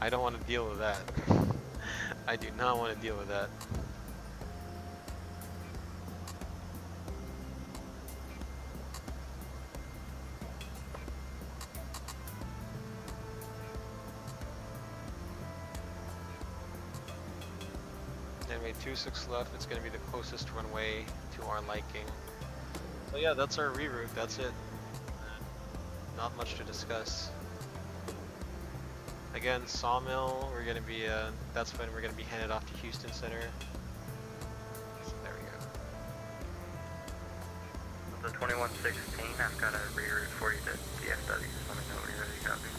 I don't want to deal with that. I do not want to deal with that. Anyway, 26 left, it's going to be the closest runway to our liking. So yeah, that's our reroute, that's it. Not much to discuss. Again, Sawmill, we're going to be, that's when we're going to be handed off to Houston Center. So there we go. Delta 2116, I've got a reroute for you to DFW, just let me know when you're ready to copy.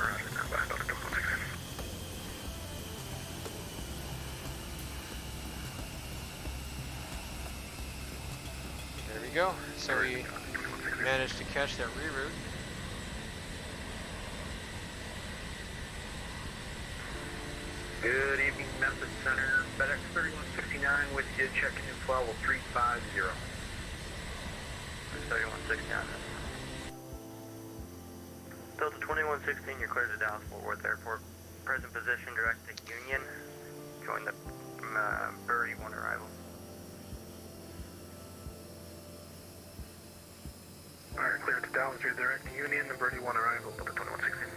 Roger, now back Delta 2160. There we go. So we managed to catch that reroute. Good evening, Memphis Center. FedEx 3169 with you, checking in level 350. 3169. Delta 2116, you're cleared to Dallas Fort Worth Airport. Present position direct to Union. Join the Birdie 1 arrival. Alright, cleared to Dallas, you're direct to Union, the Birdie 1 arrival, Delta 2116.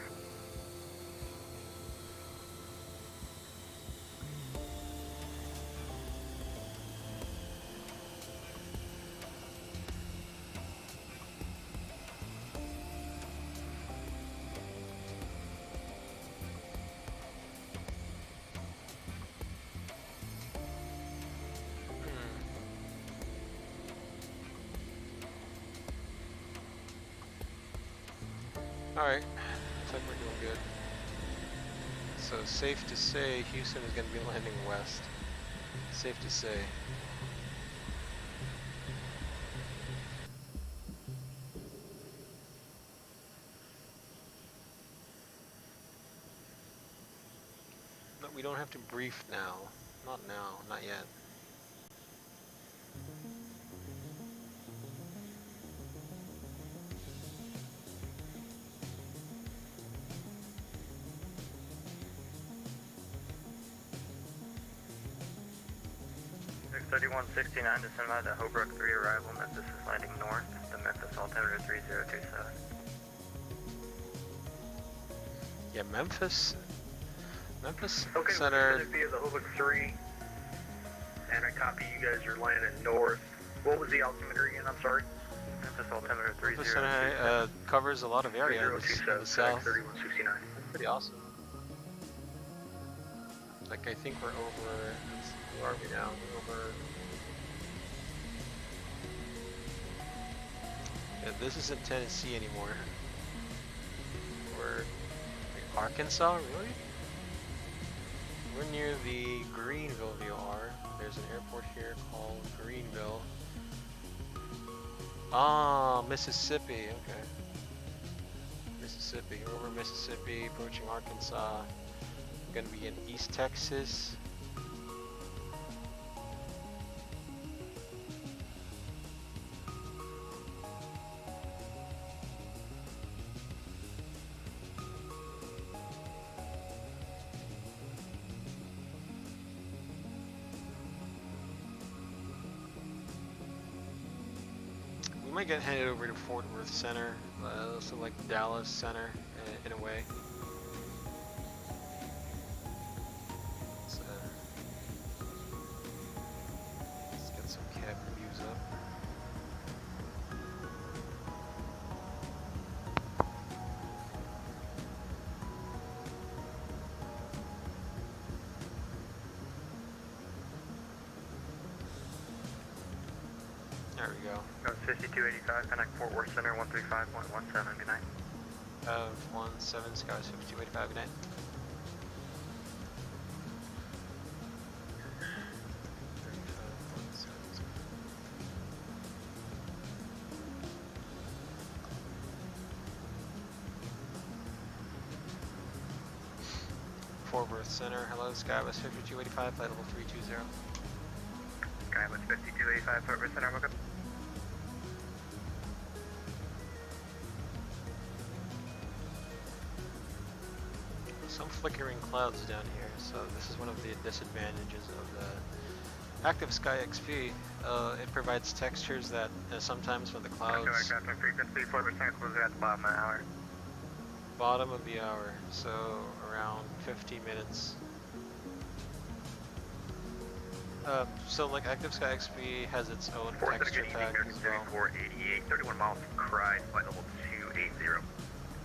Alright, looks like we're doing good. So safe to say Houston is going to be landing west. Safe to say. But we don't have to brief now. Not now, not yet. Six 3169 to send by the Hobrook 3 arrival. Memphis is landing north. The Memphis altimeter 3027. Yeah, Memphis. Memphis Okay, Center. we're via the Hoboken 3, and I copy you guys are landing north. What was the altimeter again? I'm sorry. Memphis altimeter 30. Memphis Center covers a lot of area in the 3027, south. 3169. Pretty awesome. Like I think we're over. Where are we now? We're over. Yeah, this isn't Tennessee anymore. We're Arkansas, really? We're near the Greenville VOR. There's an airport here called Greenville. Ah, Mississippi. Okay. Mississippi. We're over Mississippi, approaching Arkansas. We're gonna be in East Texas. We might get headed over to Fort Worth Center, also like Dallas Center in a way. Let's get some cab reviews up. There we go. That was 5285, connect Fort Worth Center 135.17, good night. 17 Skies 5285, good night. Fort Worth Center, hello, Skywest 5285, flight level 320. Skywest 5285, Fort Worth Center, welcome. Some flickering clouds down here, so this is one of the disadvantages of the Active Sky XP. It provides textures that sometimes when the clouds... Aircraft and frequency, Fort Worth Center closes at the bottom of the hour. Bottom of the hour, so around 50 minutes. So like Active Sky XP has its own texture pack as well. 488, 31 miles from Cry, flight level 280.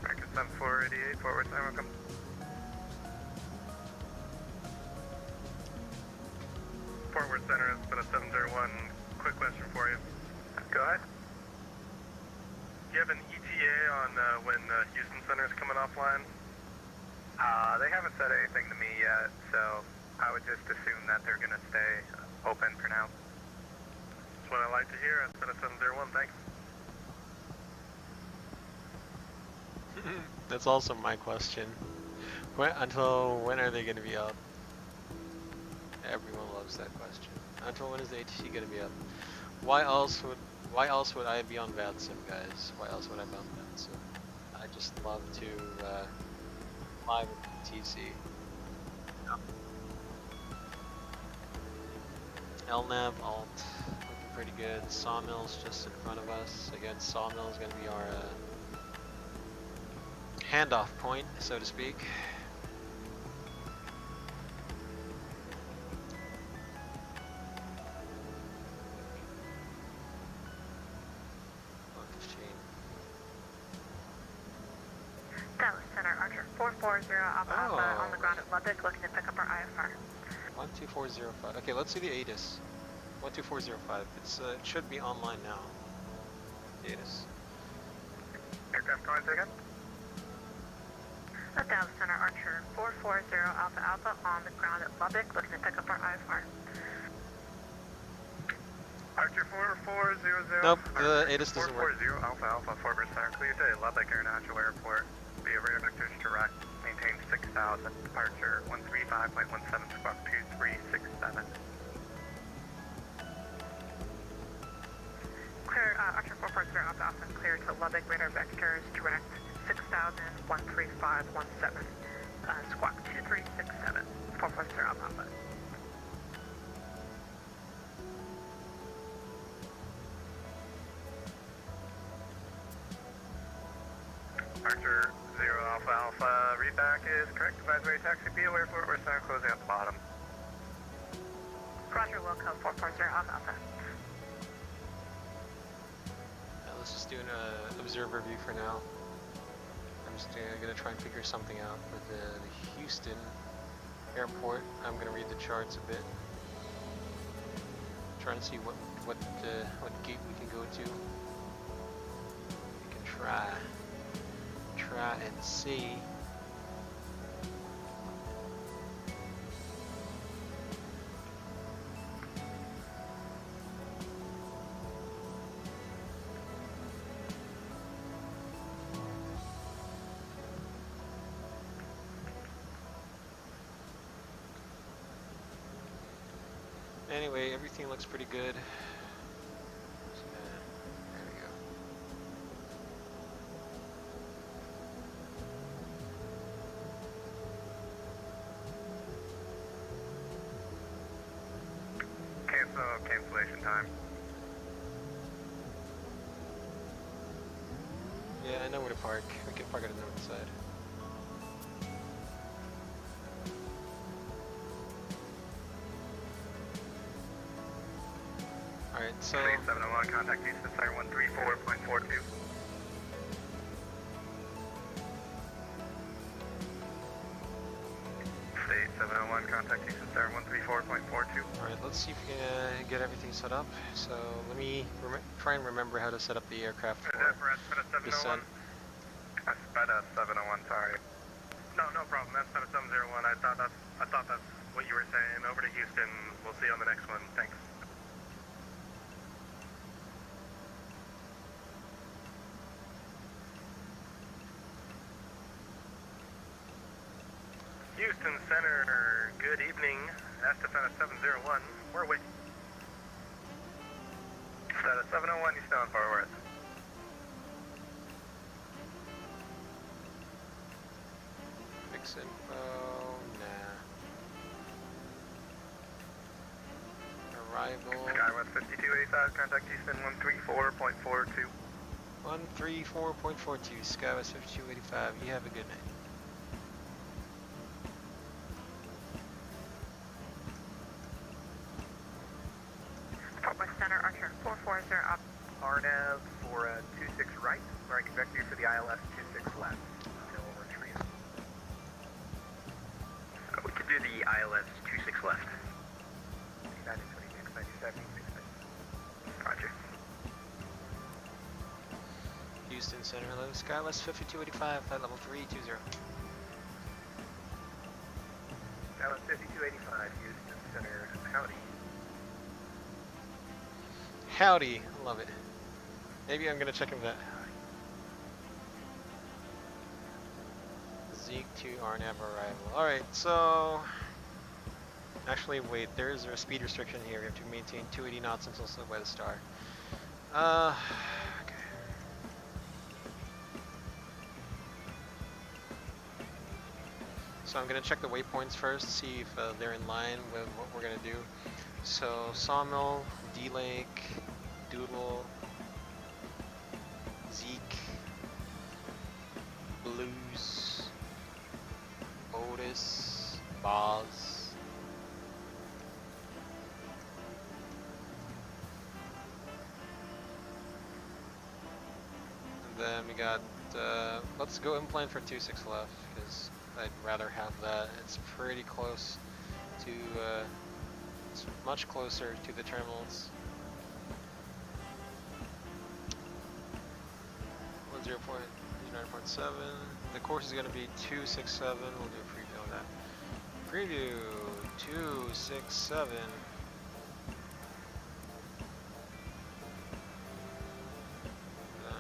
American 7488, Fort Worth Center, welcome. Fort Worth Center has been a 701. Quick question for you. Go ahead. Do you have an ETA on when Houston Center is coming offline? They haven't said anything to me yet, so I would just assume that they're going to stay open for now. That's what I like to hear. It's been a 701. Thanks. That's also my question. Until when are they going to be up? Everyone loves that question. Until when is the ATC going to be up? Why else would I be on VATSIM, guys? Why else would I be on VATSIM? I just love to fly with TC. Yeah. LNAV alt looking pretty good. Sawmill's just in front of us. Again, Sawmill is going to be our handoff point, so to speak. Dallas Center, Archer 440 Alpha on the ground at Lubbock, looking to pick up our IFR. 12405. Okay, let's see the ATIS. 12405. It should be online now. The ATIS. Aircraft going again? Dallas Center, Archer 440 Alpha on the ground at Lubbock, looking to pick up our IFR. Archer 4400. Nope, the ATIS doesn't work. 440 Alpha, Fort Worth Center, clear to Lubbock International Airport. Via radar vectors direct, maintain 6000, departure 135.17, squawk 2367. Clear, Archer 440 Alpha, clear to Lubbock radar vectors direct 6000, 13517, squawk 2367, 440 Alpha. Archer 0 Alpha, read back advisory taxi, be aware Fort Worth Center closing at the bottom. Roger, Wilco 440 Alpha. Let's just do an observer view for now. I'm just gonna try and figure something out with the Houston airport. I'm gonna read the charts a bit. Try and see what gate we can go to. We can try and see. Anyway, everything looks pretty good. There we go. Cancellation time. Yeah, I know where to park. We can park on the north side. Alright, so... 701, contact Houston Center 134.42. State 701, contact Houston Center 134.42. Alright, let's see if we can get everything set up. So, let me try and remember how to set up the aircraft for descent. That's Pfd 701, sorry. No problem, that's Pfd 701. I thought that's what you were saying. Over to Houston, we'll see you on the next one. Thanks. Houston Center, good evening. Pfd 701, we're waiting. Pfd 701, you still in Fort Worth? Fix info, nah. Arrival. Skywest 5285, contact Houston 134.42. 134.42, Skywest 5285, you have a good night. Center Archer 440 up. RNAV for 26 right, wearing convector for the ILS 26 left. No retreat. We could do the ILS 26 left. 1926, 1970, 690. Roger. Houston Center, hello, Skywest 5285, flight level 320. ILS 5285, Houston Center, howdy. Howdy, love it. Maybe I'm gonna check in that. Zeke to RNAV arrival. Alright, so... Actually, wait, there is a speed restriction here. We have to maintain 280 knots until slowed by the star. Okay. So I'm gonna check the waypoints first, see if they're in line with what we're gonna do. So, Sawmill, D-Lake, Doodle, Zeke, Blues, Otis, Boz. And then we got, let's go in-plane for 26 left, because I'd rather have that. It's pretty close to, it's much closer to the terminals. 0.7. The course is going to be 267. We'll do a preview on that. Preview 267. Then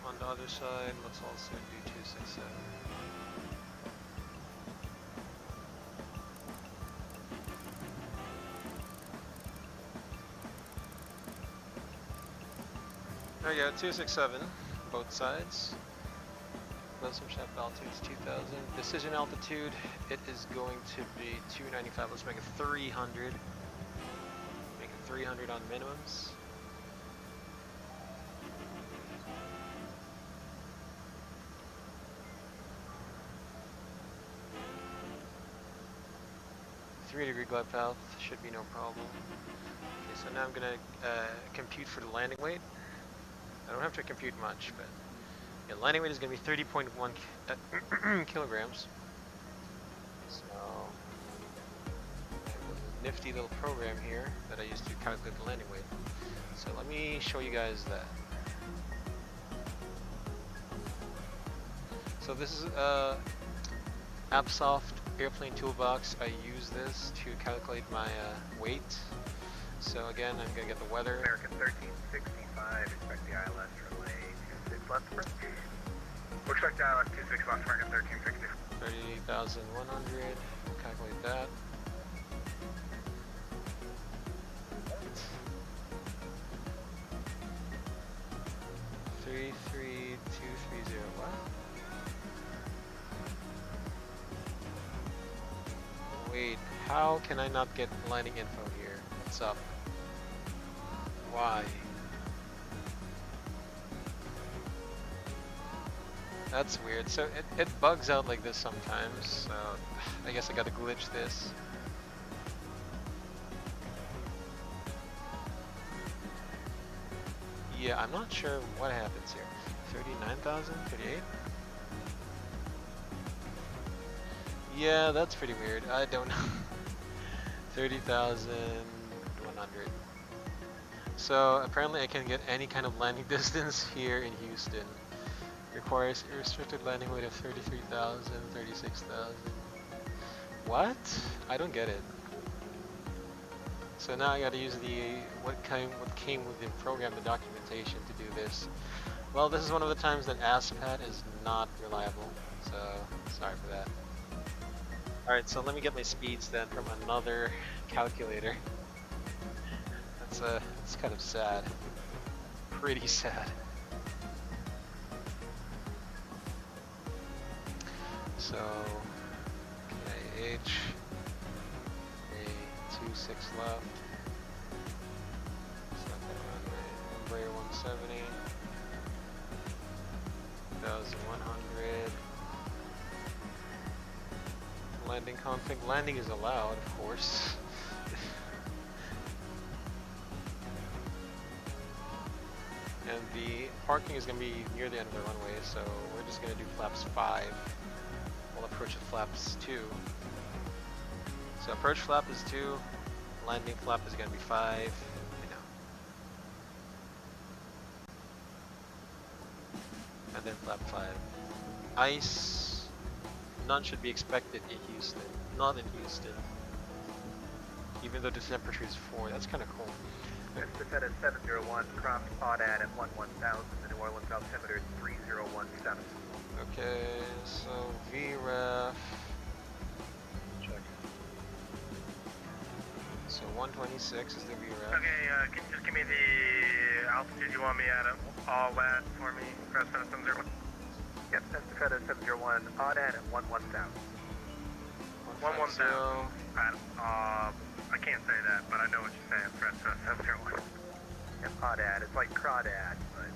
on the other side, let's also do 267. There we go, 267. Both sides. VATSIM shaft altitude is 2000. Decision altitude, it is going to be 295. Let's make it 300. Make it 300 on minimums. 3-degree glide path, should be no problem. Okay, so now I'm gonna compute for the landing weight. I don't have to compute much, but yeah, landing weight is gonna be 30.1 kilograms. So nifty little program here that I use to calculate the landing weight. So let me show you guys that. So this is AppSoft Airplane Toolbox. I use this to calculate my weight. So again, I'm gonna get the weather. American 1365, expect the ILS runway 26 left approach. We'll expect the ILS 26 left, American 1360. 30,100, we'll calculate that. 33230, what? Wait, how can I not get landing info here? What's up? Why? That's weird. So it bugs out like this sometimes, so I guess I gotta glitch this. Yeah, I'm not sure what happens here. 39,000? 38? Yeah, that's pretty weird. I don't know. 30,100. So apparently I can get any kind of landing distance here in Houston. Requires a restricted landing weight of 33,000, 36,000. What? I don't get it. So now I gotta use the what came with the program, the documentation to do this. Well, this is one of the times that ASPAT is not reliable, so sorry for that. Alright, so let me get my speeds then from another calculator. That's kind of sad. Pretty sad. So, KIAH, A26 left, second runway, Embraer 170, 1,100, landing config, landing is allowed, of course. And the parking is going to be near the end of the runway, so we're just going to do flaps 5. We'll approach with flaps 2. So approach flap is 2, landing flap is going to be 5, you know. And then flap 5. Ice, none should be expected in Houston. Not in Houston. Even though the temperature is 4, that's kind of cool. Descent at 701, crossed ADD at 11,000, the New Orleans altimeter is 3017. Okay, so VREF, check. So 126 is the VREF. Okay, can you just give me the altitude you want me at all at for me, press 701? Yep, that's Descent at 701, ADD at 11,000. 11,000. I can't say that, but I know what you're saying, press 701. Yep, ADD, it's like crawdad, but...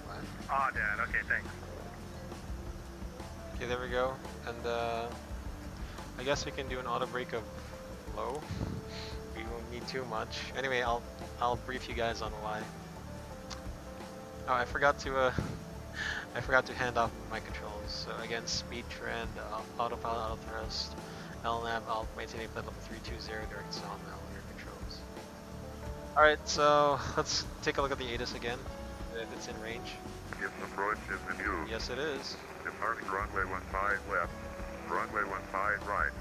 What? ADD, okay, thanks. Okay, there we go. And I guess we can do an auto brake of low. We won't need too much. Anyway, I'll brief you guys on why. Oh, I forgot to hand off my controls. So again, speed trend, autopilot, auto thrust, LNAV, alt, maintain flight level 320, direct SOM, Laminar controls. Alright, so let's take a look at the ATIS again, if it's in range. If approach is in view. Yes, it is. Departing runway 15 left, runway 15 right.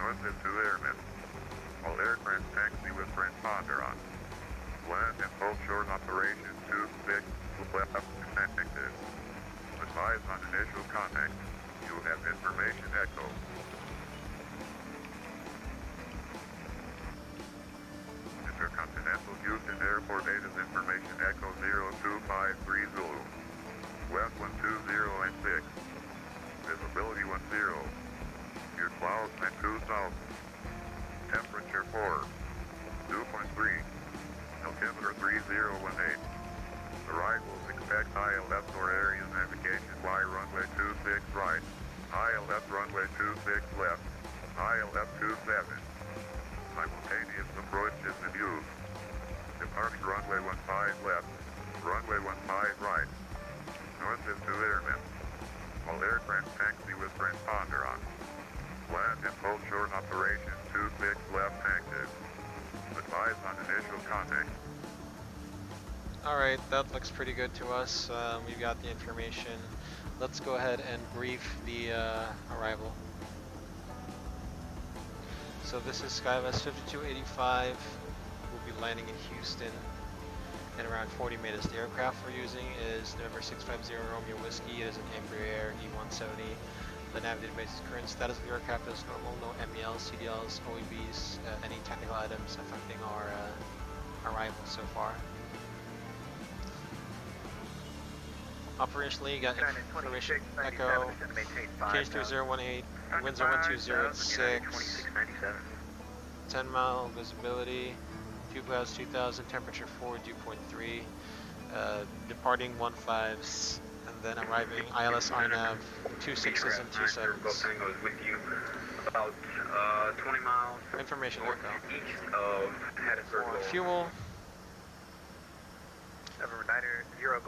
North is 2 airmen. All aircraft taxi with transponder on. Land and full short operation 26 left connected. Advise on initial contact. You have information echo. Intercontinental Houston Airport ATIS information echo 0253 Zulu. West 120 and 6. Visibility 10. Your clouds and 2,000. Temperature 4. 2.3. Altimeter 3018. Arrivals expect ILS or area navigation. Fly runway 26 right. ILS runway 26 left. ILF-27. Simultaneous approach is in use. Departs runway 15 left, runway 15 right. North is 2 airmen. All aircraft taxi with transponder on. Land and full short operation 26 left active. Advise on initial contact. Alright, that looks pretty good to us. We've got the information. Let's go ahead and brief the arrival. So this is SkyWest 5285. We'll be landing in Houston in around 40 minutes. The aircraft we're using is November 650 Romeo Whiskey. It is an Embraer E170. The nav database is current status of the aircraft is normal. No MELs, CDLs, OEBs, any technical items affecting our arrival so far. Operationally, got information Echo, KH3018, winds are 120 at 6, 10 mile visibility, fuel class 2000, temperature 4, dew point 3, departing 15s, and then arriving ILS RNAV 26s and 27s. About 20 miles information Echo. east of Hattiesburg. Fuel.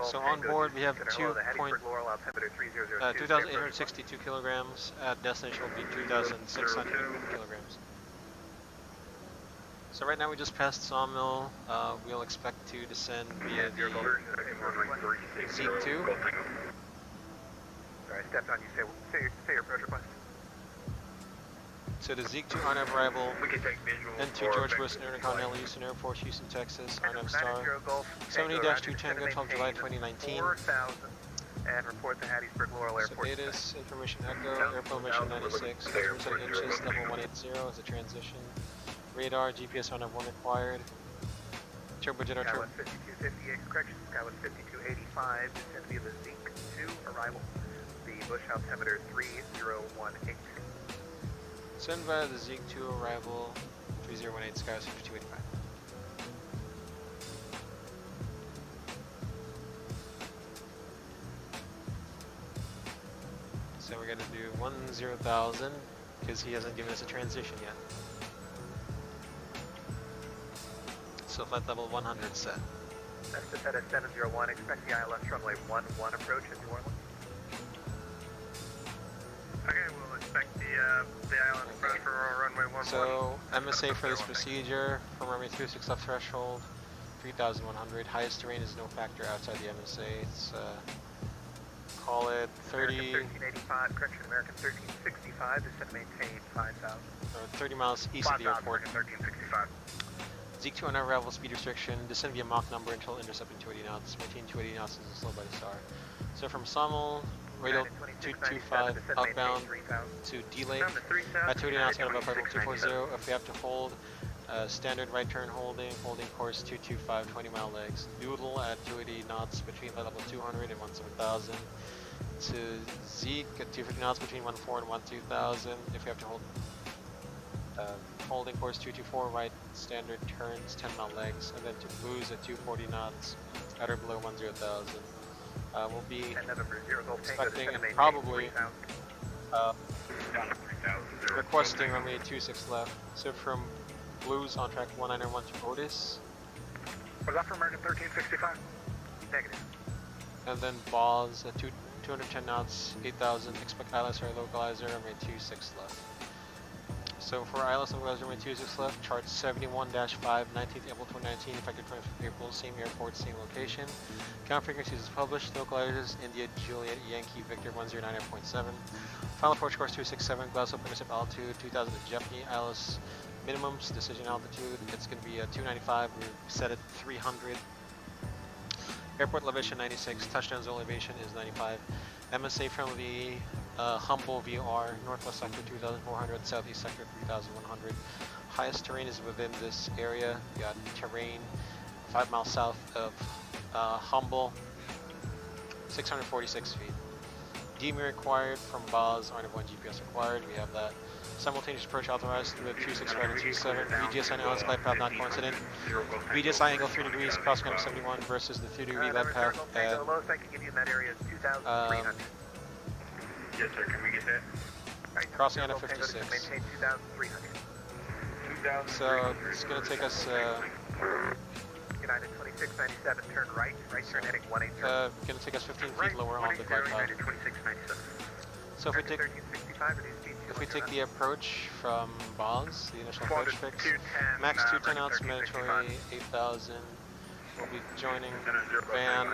So on board we have 2,862 kilograms. At destination will be 2,600 kilograms. So right now we just passed Sawmill. We'll expect to descend via the Zeke 2. Sorry, I stepped on you. Say your approach request. So the Zeke 2 RNAV arrival into George Bush Intercontinental Houston Airport, Houston, Texas, RNAV star 70-2 Tango 12 July 2019. And report the Hattiesburg Laurel Airport. Status, information Echo, air elevation 96, 100 inches, level 180 is a transition. Radar, GPS RNAV 1 required. Turbo generator. SkyWest 5258, correction, SkyWest 5285, descend via the Zeke 2 arrival. The Bush altimeter 3018. Send via the Zeke 2 arrival 3018 SkyWest 5285. So we're going to do 10,000 because he hasn't given us a transition yet. So flight level 100 set. That's the set at 701. Expect the ILS runway 11 approach at New Orleans. Okay, we'll expect the ILS approach for runway 11. So MSA for this procedure from runway 26 left threshold 3,100. Highest terrain is no factor outside the MSA. It's call it 30. American 1385, correction, American 1365. Descend maintain 5,000. 30 miles east of the airport. American 1365. Zeke 2 on arrival speed restriction, descend via Mach number until intercepting 280 knots, maintain 280 knots as slow by the star. So from Sawmill, radial 225 outbound to delay at 280 knots out of level 240. If we have to hold, standard right turn holding course 225, 20 mile legs. Doodle at 280 knots between level 200 and 17,000. To Zeke at 250 knots between 14 and 12,000. If we have to hold, holding course 224 right standard turns 10 mile legs, and then to Blues at 240 knots at or below 10,000. We'll be expecting and probably requesting runway 26 left. So from Blues on track 191 to Otis. Was that for American 1365? Negative. And then Boz at 210 knots, 8,000. Expect ILS or localizer runway 26 left. So for ILS localizer runway 26 left, chart 71-5, 19th April 2019, effective 25th April, same airport, same location. Count frequencies is published, localizers India Juliet Yankee Victor 109.7. Final approach course 267, glass up intercept altitude 2000 at Jeopardy. ILS minimums, decision altitude, it's going to be 295, we set it 300. Airport elevation 96, touchdown zone elevation is 95. MSA from the Humble VR, northwest sector 2,400, southeast sector 3,100. Highest terrain is within this area. You got terrain 5 miles south of Humble, 646 feet. DME required from Boz, RNAV1 GPS required, we have that. Simultaneous approach authorized through the 265 and 27. VGSI ILS glide path not coincident. VGSI angle 3 degrees, crossing up 71 versus the 3 degree glide path at the lowest I can give you in that area is 2,300. Yes, sir. Can we get that? Crossing on 56. Maintain 2,300. So it's going to take us, United 2697, turn right turn heading 18. Going to take us 15 feet lower on the glide path. United 2697. So if we take the approach from Boz, the initial approach fix, max 210 knots, mandatory 8,000. We'll be joining van,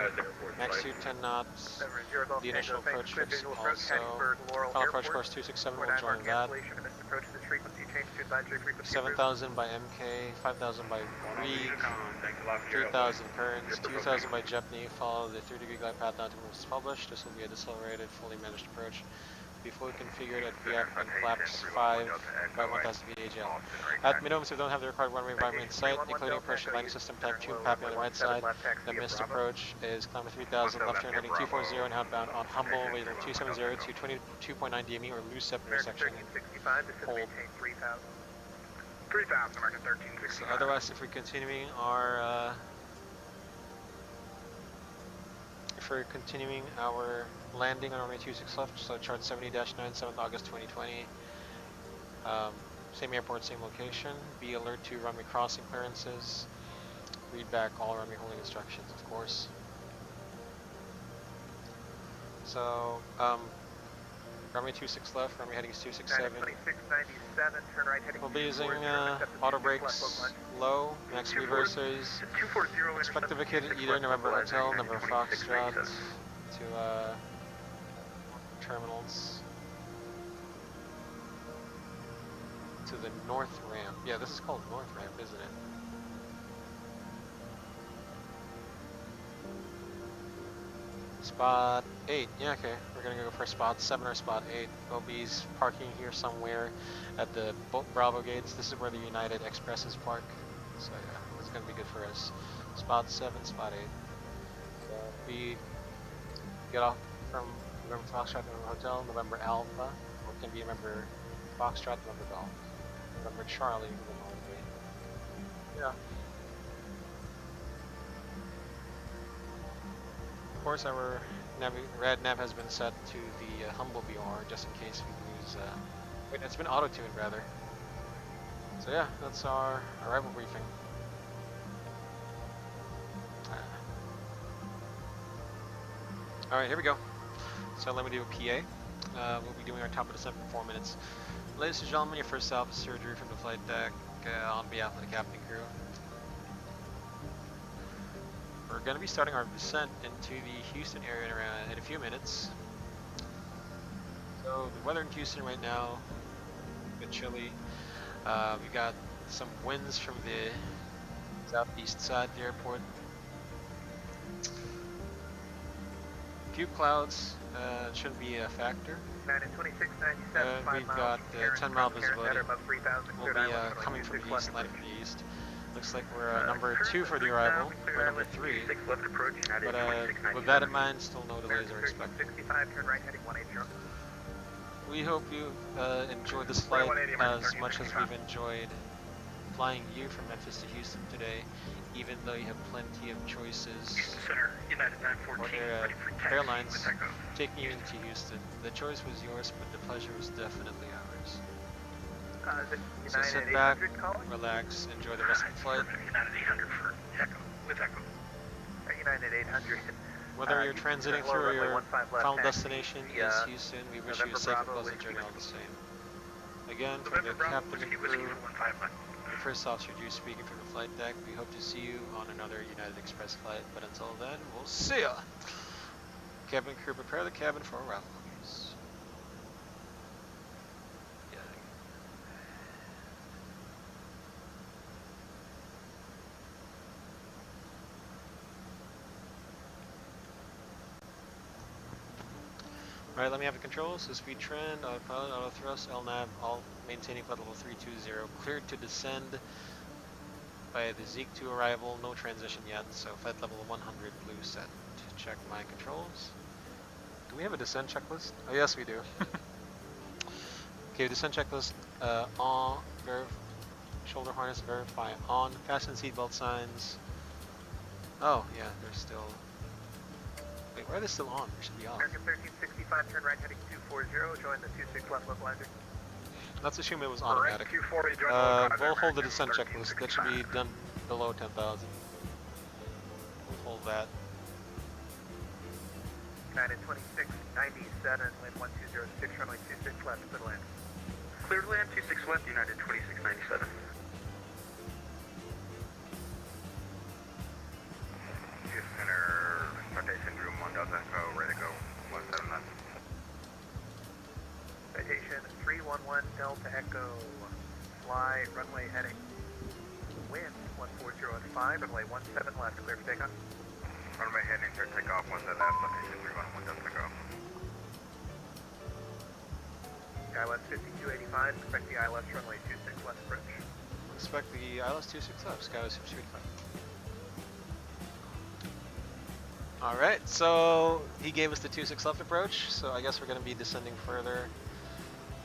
max 210 knots, the initial approach fix also. Final approach course 267 will join that. 7,000 by MK, 5,000 by Reed, 3,000 Kearns, 2,000 by Jepney. Follow the 3-degree glide path down to where it's published. This will be a decelerated, fully managed approach. Be fully configured at VF and flaps 5 by 1000 VAGL. At minimums, we don't have the required runway environment in sight, including approach to landing system type 2 PAPI on the right side. The missed approach is climber 3000, left turn heading 240 and outbound on Humble, weight 270 to 22.9 DME or loose step intersection. Hold. 3,000, American 1365. So otherwise, if we're continuing our landing on runway 26 left, so chart 70-9, 7th August 2020. Same airport, same location. Be alert to runway crossing clearances. Read back all runway holding instructions, of course. So, runway 26 left, runway heading is 267. 2697, turn right heading. We'll be using auto brakes low, max reversers. Expect to vacate either November Hotel, November Foxtrot to terminals to the north ramp. Yeah, this is called north ramp, isn't it? Spot 8. Yeah, okay. We're gonna go for spot 7 or spot 8. We'll be parking here somewhere at the Bravo gates. This is where the United Expresses park. So yeah, it's gonna be good for us. Spot 7, spot 8. So we get off from November Foxtrot, November Hotel, November Alpha, or it can be November Foxtrot, November Golf, November Charlie, November. Yeah. Of course, our rad nav has been set to the Humble BR just in case we lose. Wait, it's been auto-tuned rather. So yeah, that's our arrival briefing. All right, here we go. So let me do a PA. We'll be doing our top of descent for 4 minutes. Ladies and gentlemen, your first officer surgery from the flight deck on behalf of the captain and crew. We're going to be starting our descent into the Houston area in a few minutes. So the weather in Houston right now, a bit chilly. We've got some winds from the southeast side of the airport. Few clouds shouldn't be a factor. We've got 10-mile visibility. We'll be coming from the east, landing from the east. Looks like we're number 2 for the arrival. We're number 3. But with that in mind, still no delays are expected. We hope you enjoyed this flight as much as we've enjoyed flying you from Memphis to Houston today, even though you have plenty of choices. Other airlines taking you into Houston. The choice was yours, but the pleasure was definitely ours. So sit back, relax, enjoy the rest of the flight. United 800 for Echo, with Echo. United 800. Whether you're transiting through or your final destination is Houston, we wish you a safe and pleasant journey all the same. Again, from the captain and crew, the first officer Drew speaking from the flight deck, we hope to see you on another United Express flight, but until then, we'll see ya! Cabin crew, prepare the cabin for arrival. Alright, let me have the controls. So speed trend, autopilot, auto thrust, LNAV, all maintaining flight level 320. Cleared to descend by the Zeke 2 arrival, no transition yet, so flight level 100 blue set. Check my controls. Do we have a descent checklist? Oh yes we do. Okay, descent checklist, on, shoulder harness, verify on, fasten seatbelt signs. Oh yeah, they're still... Wait, why are they still on? They should be off. American 1365, turn right heading 240, join the 26 left localizer. Let's assume it was automatic. 240, join the localizer. We'll hold the descent checklist. That should be done below 10,000. We'll hold that. United 2697, wind 1206, runway 26 left, clear to land. Clear to land, 26 left, United 2697. Center, citation room 1 Delta Echo, ready to go, 17 left. Citation 311 Delta Echo, fly runway heading, wind 140.5, runway 17 left, clear for takeoff. Runway heading for takeoff, 17 left, citation 311 Delta Echo. ILS 5285, expect the ILS runway 26 left approach. Expect the ILS 26 left, Skywest 5285. Alright, so he gave us the 26 left approach, so I guess we're going to be descending further.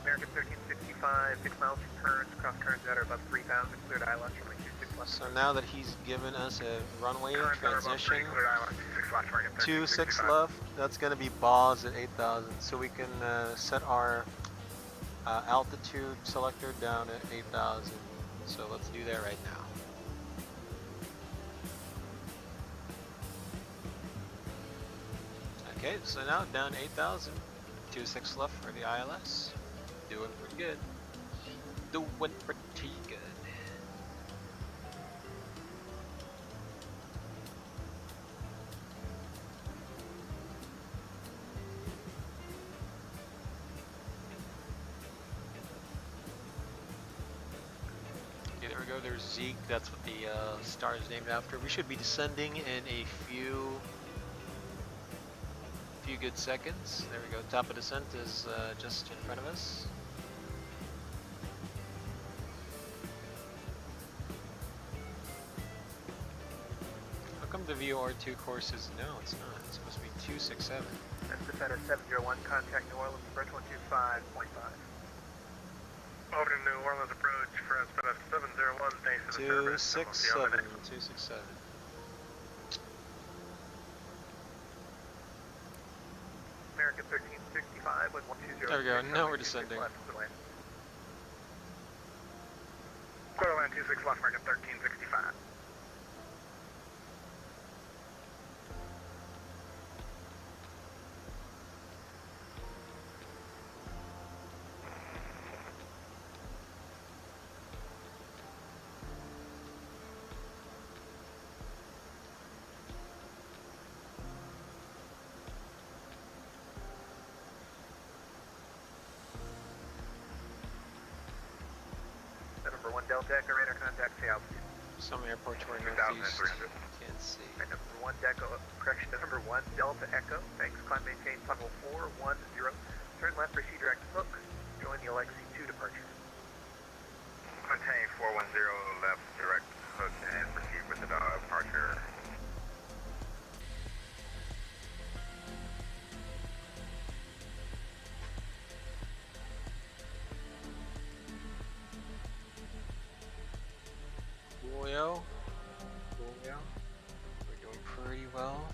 American 1365, 6 miles from turns, cross currents that are above 3,000, cleared ILS runway 26 left. So now that he's given us a runway transition, 26 26 left, that's going to be BAWS at 8,000, so we can set our altitude selector down at 8,000. So let's do that right now. Okay, so now down 8,000, 26 left for the ILS. Doing pretty good. Doing pretty good. Okay, there we go. There's Zeke. That's what the star is named after. We should be descending in a few good seconds. There we go. Top of descent is just in front of us. How come the VOR2 course is no? It's not. It's supposed to be 267. That's descent at 701. Contact New Orleans approach 125.5. Over to New Orleans approach for us 701. Thanks for the service. 267. American 1365 with 120. There we go. Now we're descending. Clear land 26 left, American 1365. Number 1 Delta Echo, radar contact, say altitude. Some airport to our northeast. Can't see. Number 1 number 1 Delta Echo, thanks. Climb maintain level 410. Turn left, proceed direct hook. Join the LXC2 departure. Maintain 410 left, direct hook, and proceed with the departure. Julio. We're doing pretty well.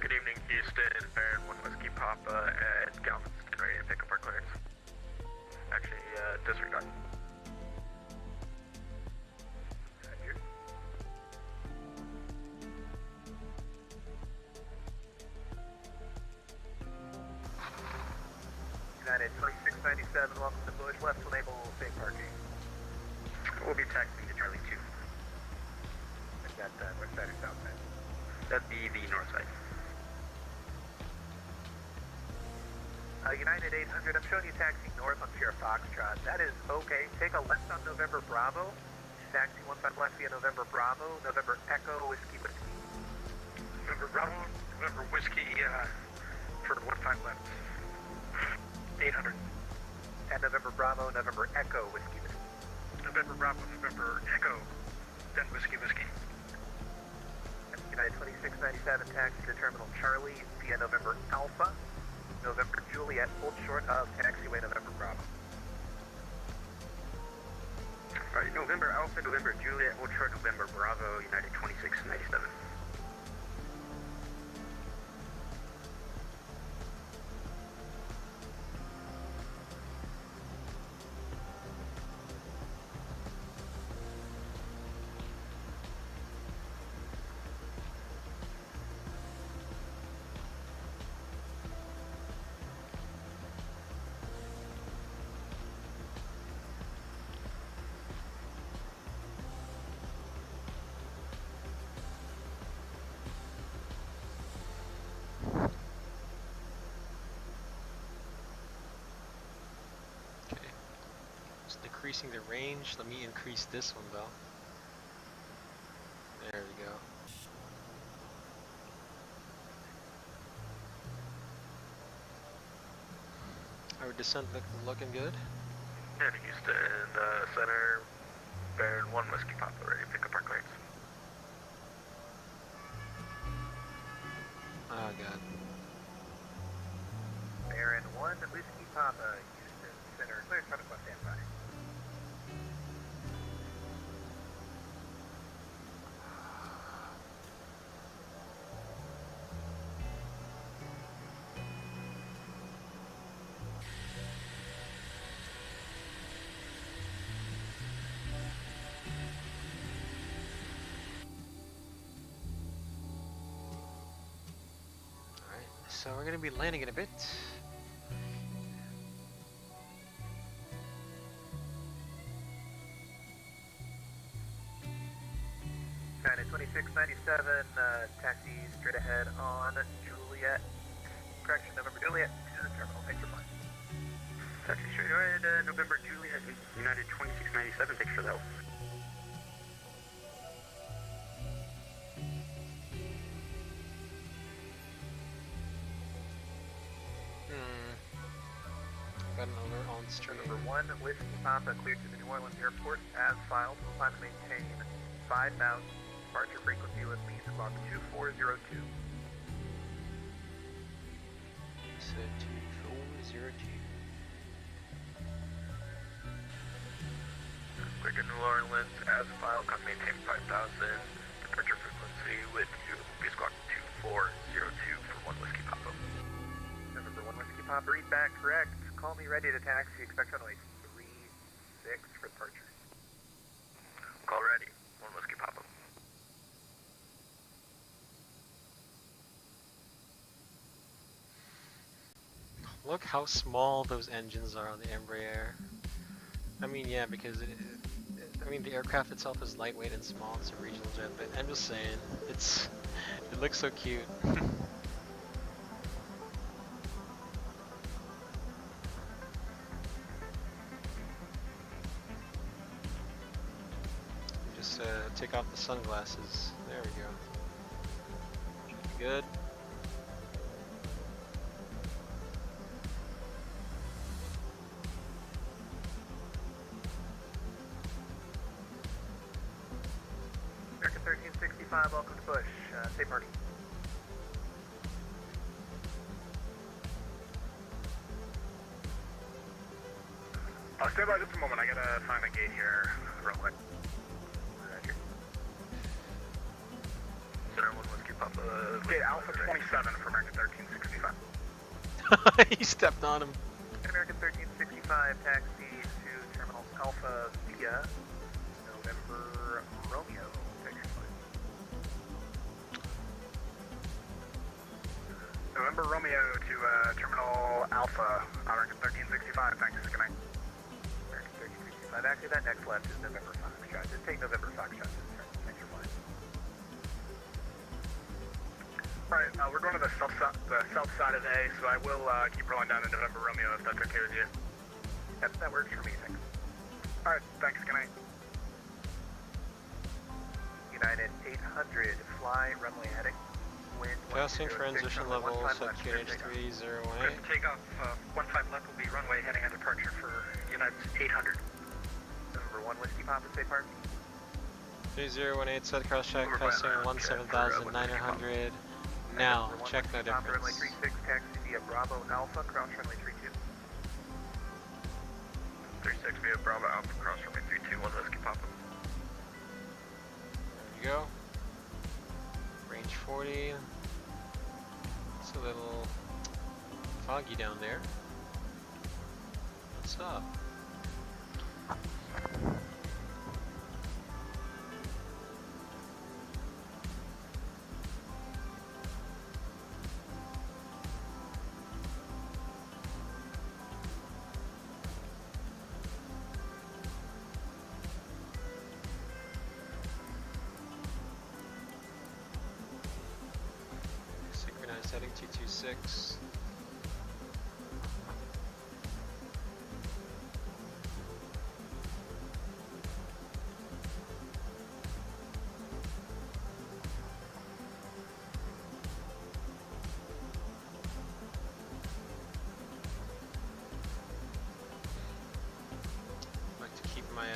Good evening, Houston. Baron 1 Whiskey Papa at Galveston, ready to pick up our clearance. Actually, disregard. United 2697, welcome to Bush. Left will enable safe parking. We'll be taxiing to Charlie 2. Is that west side or south side? That'd be the north side. United 800, I'm showing you taxiing north on Sierra Foxtrot. That is okay. Take a left on November Bravo. Taxi 15 left via November Bravo, November Echo, Whiskey Whiskey. November Bravo, November Whiskey for 15 left. 800. And November Bravo, November Echo, Whiskey Whiskey. November Bravo, November Echo, then Whiskey Whiskey. United 2697, taxi to Terminal Charlie via November Alpha, November Juliet, hold short of taxiway November Bravo. Alright, November Alpha, November Juliet, hold short November Bravo, United 2697. It's decreasing the range. Let me increase this one though. There we go. Our descent looking good. And Houston Center, Baron 1 Whiskey Papa, ready to pick up our crates. Oh god. Baron 1 Whiskey Papa, Houston Center, clear front of left hand side. So we're gonna be landing in a bit. China 2697, taxi straight ahead on Juliet. Correction, November Juliet to the terminal. Thanks for flying. Taxi straight ahead, November Juliet, United 2697, thanks for the help. Got an alert on stream. Number 1 Whiskey Papa cleared to the New Orleans airport as filed. Plan to maintain 5,000 departure frequency with me squawk 2402. So 2402. Cleared to New Orleans as filed. Plan to maintain 5,000 departure frequency with me squawk 2402 for 1 Whiskey Papa. November 1 Whiskey Papa, read back correct. Call me ready to taxi. Expect runway 36 for departure. Call ready. 1 Whiskey Papa. Look how small those engines are on the Embraer. I mean, yeah, because I mean the aircraft itself is lightweight and small. It's a regional jet, but I'm just saying, it looks so cute. Just take off the sunglasses. There we go. Should be good. American 1365, welcome to Bush. Stay parking. Stay by just a moment. I gotta find a gate here real quick. Roger. Center 1 Whiskey Papa. Gate Alpha 27 for American 1365. He stepped on him. American 1365, taxi to Terminal Alpha via November Romeo. November Romeo to Terminal Alpha, American 1365, thanks, good night. American 1365, actually that next left is November Foxtrot. Just take November Foxtrot to the terminal. Thanks for flying. Alright, we're going to the south side of A, so I will keep rolling down to November Romeo if that's okay with you. Yep, that works for me, thanks. Alright, thanks, good night. United 800, fly runway heading. Adjusting transition level, set QNH 308. Takeoff 15 left will be runway heading on departure for United 800. November 1 Whiskey Papa, stay parked. 3018, set cross check, passing 17,900. Now, check no difference. Runway 36, taxi via Bravo Alpha, cross runway 32. 36 via Bravo Alpha, cross runway 32, 1 Whiskey Papa. There you go. Range 40. It's a little foggy down there. What's up? Heading 226. my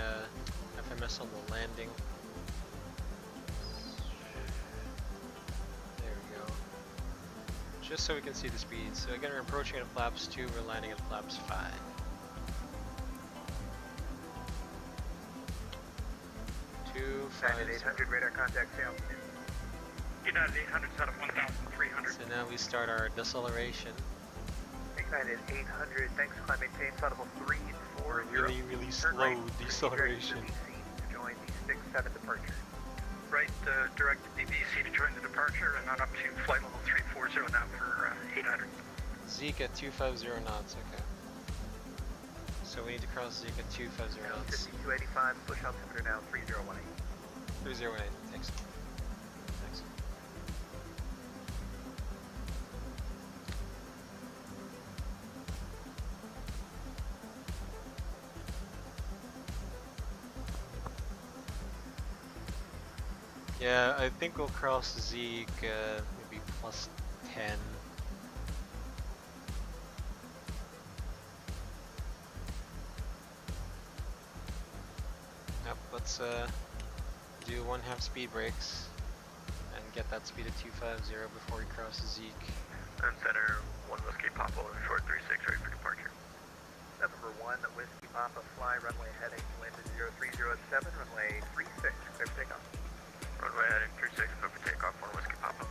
FMS on the landing. There we go. Just so we can see the speeds. So again, we're approaching at flaps 2, we're landing at flaps 5. United 800 radar contact altitude. United 800 set of 1,300. So now we start our deceleration. United 800, thanks, climb maintain, level 340. Really slow deceleration. To join the 6-7 departure. Right, direct DBC to join the departure and on up to flight level 340 now for 800. Zeke at 250 knots, okay. So we need to cross Zeke at 250 knots. 5285, push altimeter now 3018. 3018, thanks. Thanks. Yeah, I think we'll cross Zeke, maybe plus 10. Yep, let's do 1/2 speed brakes and get that speed at 250 before we cross Zeke. And center 1 Whiskey Papa, short 36, ready for departure. Number 1 Whiskey Papa, fly runway heading, wind is 0307, runway 36, clear for takeoff. Runway heading 36, clear for takeoff, 1 Whiskey Papa.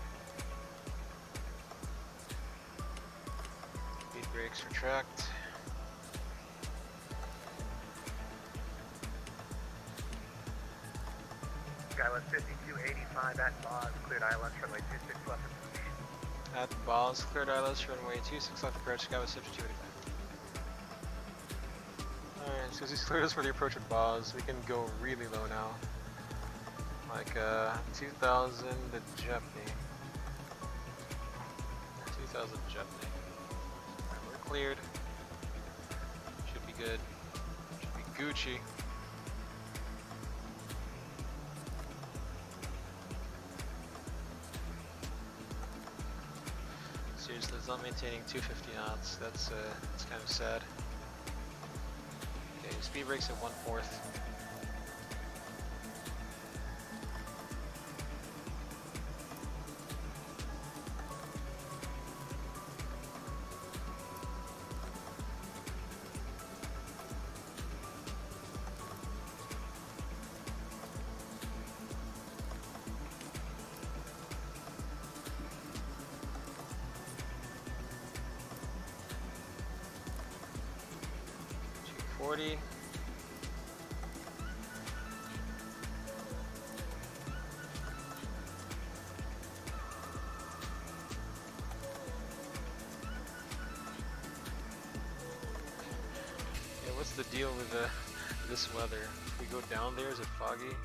Speed brakes retract. Skyless 5285 at Boz, cleared ILS, runway 26 left approach. At Boz, cleared ILS, runway 26 left approach, Skyless 5285. Alright, so he's cleared us for the approach at Boz. We can go really low now. Like 2000 to Jeppney. 2000 Jeppney. Alright, we're cleared. Should be good. Should be Gucci. Seriously, it's not maintaining 250 knots. That's kind of sad. Okay, speed brakes at 1/4. What's the deal with this weather? If we go down there, is it foggy?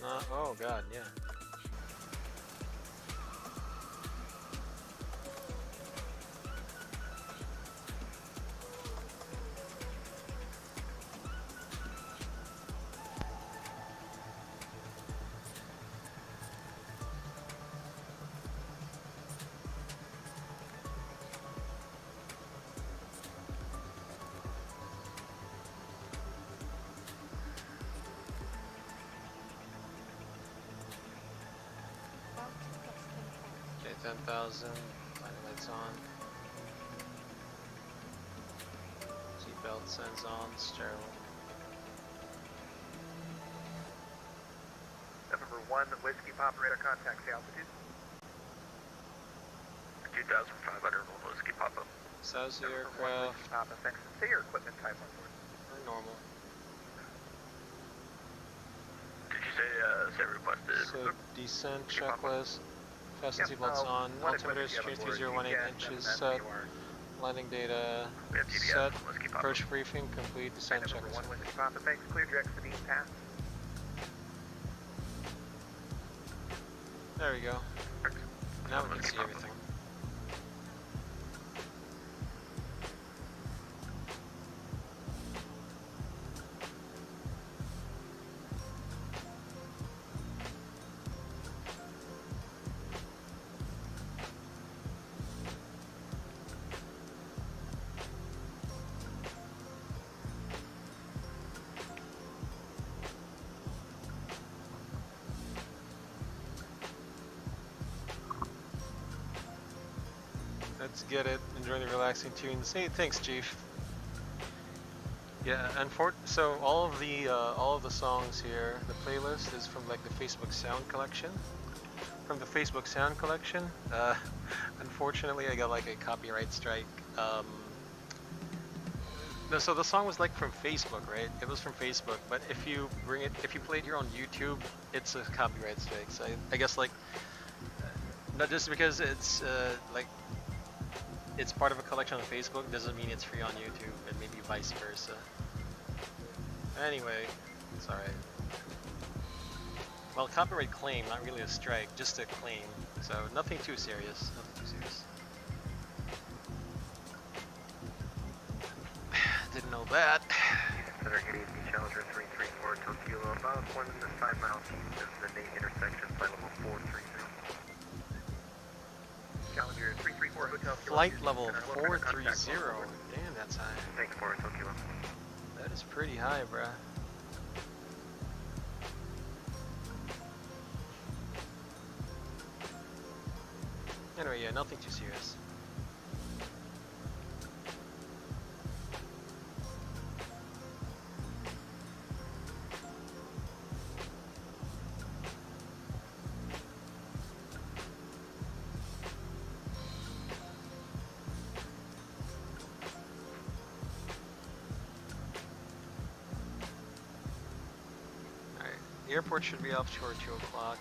Oh god, yeah. Okay, 10,000, landing lights on. Seatbelt sends on, sterile. November 1 Whiskey Papa, radar contact, say altitude. 2,500, 1 Whiskey Papa. Size of the Whiskey aircraft. Papa, thanks. Say your equipment type on board. Or normal. Did you say requested? So descent checklist. Fasten seatbelts on. Altimeter is 3018 inches set. Landing data set. Approach briefing complete. Descent checklist. 1 Whiskey Papa, thanks. Clear direct Sabine pass. There we go. Now we can see everything. Let's get it. Enjoy the relaxing tunes. Hey, thanks, Chief. Yeah, so all of the songs here, the playlist is from like the Facebook Sound Collection. From the Facebook Sound Collection. Unfortunately, I got like a copyright strike. No, so the song was like from Facebook, right? It was from Facebook, but if you play it here on YouTube, it's a copyright strike. So I guess like, not just because it's like it's part of a collection on Facebook doesn't mean it's free on YouTube, and maybe vice versa. Anyway, it's alright. Well, copyright claim, not really a strike, just a claim. So nothing too serious. Nothing too serious. Didn't know that. Center ADD Challenger 334 Tokyo, about 1 to 5 miles east of the main intersection, flight level 430. Challenger 334 Hotel. Flight level 430. Damn, that's high. Thanks for Tokyo. That is pretty high, bruh. Anyway, yeah, nothing too serious. The airport should be offshore 2 o'clock.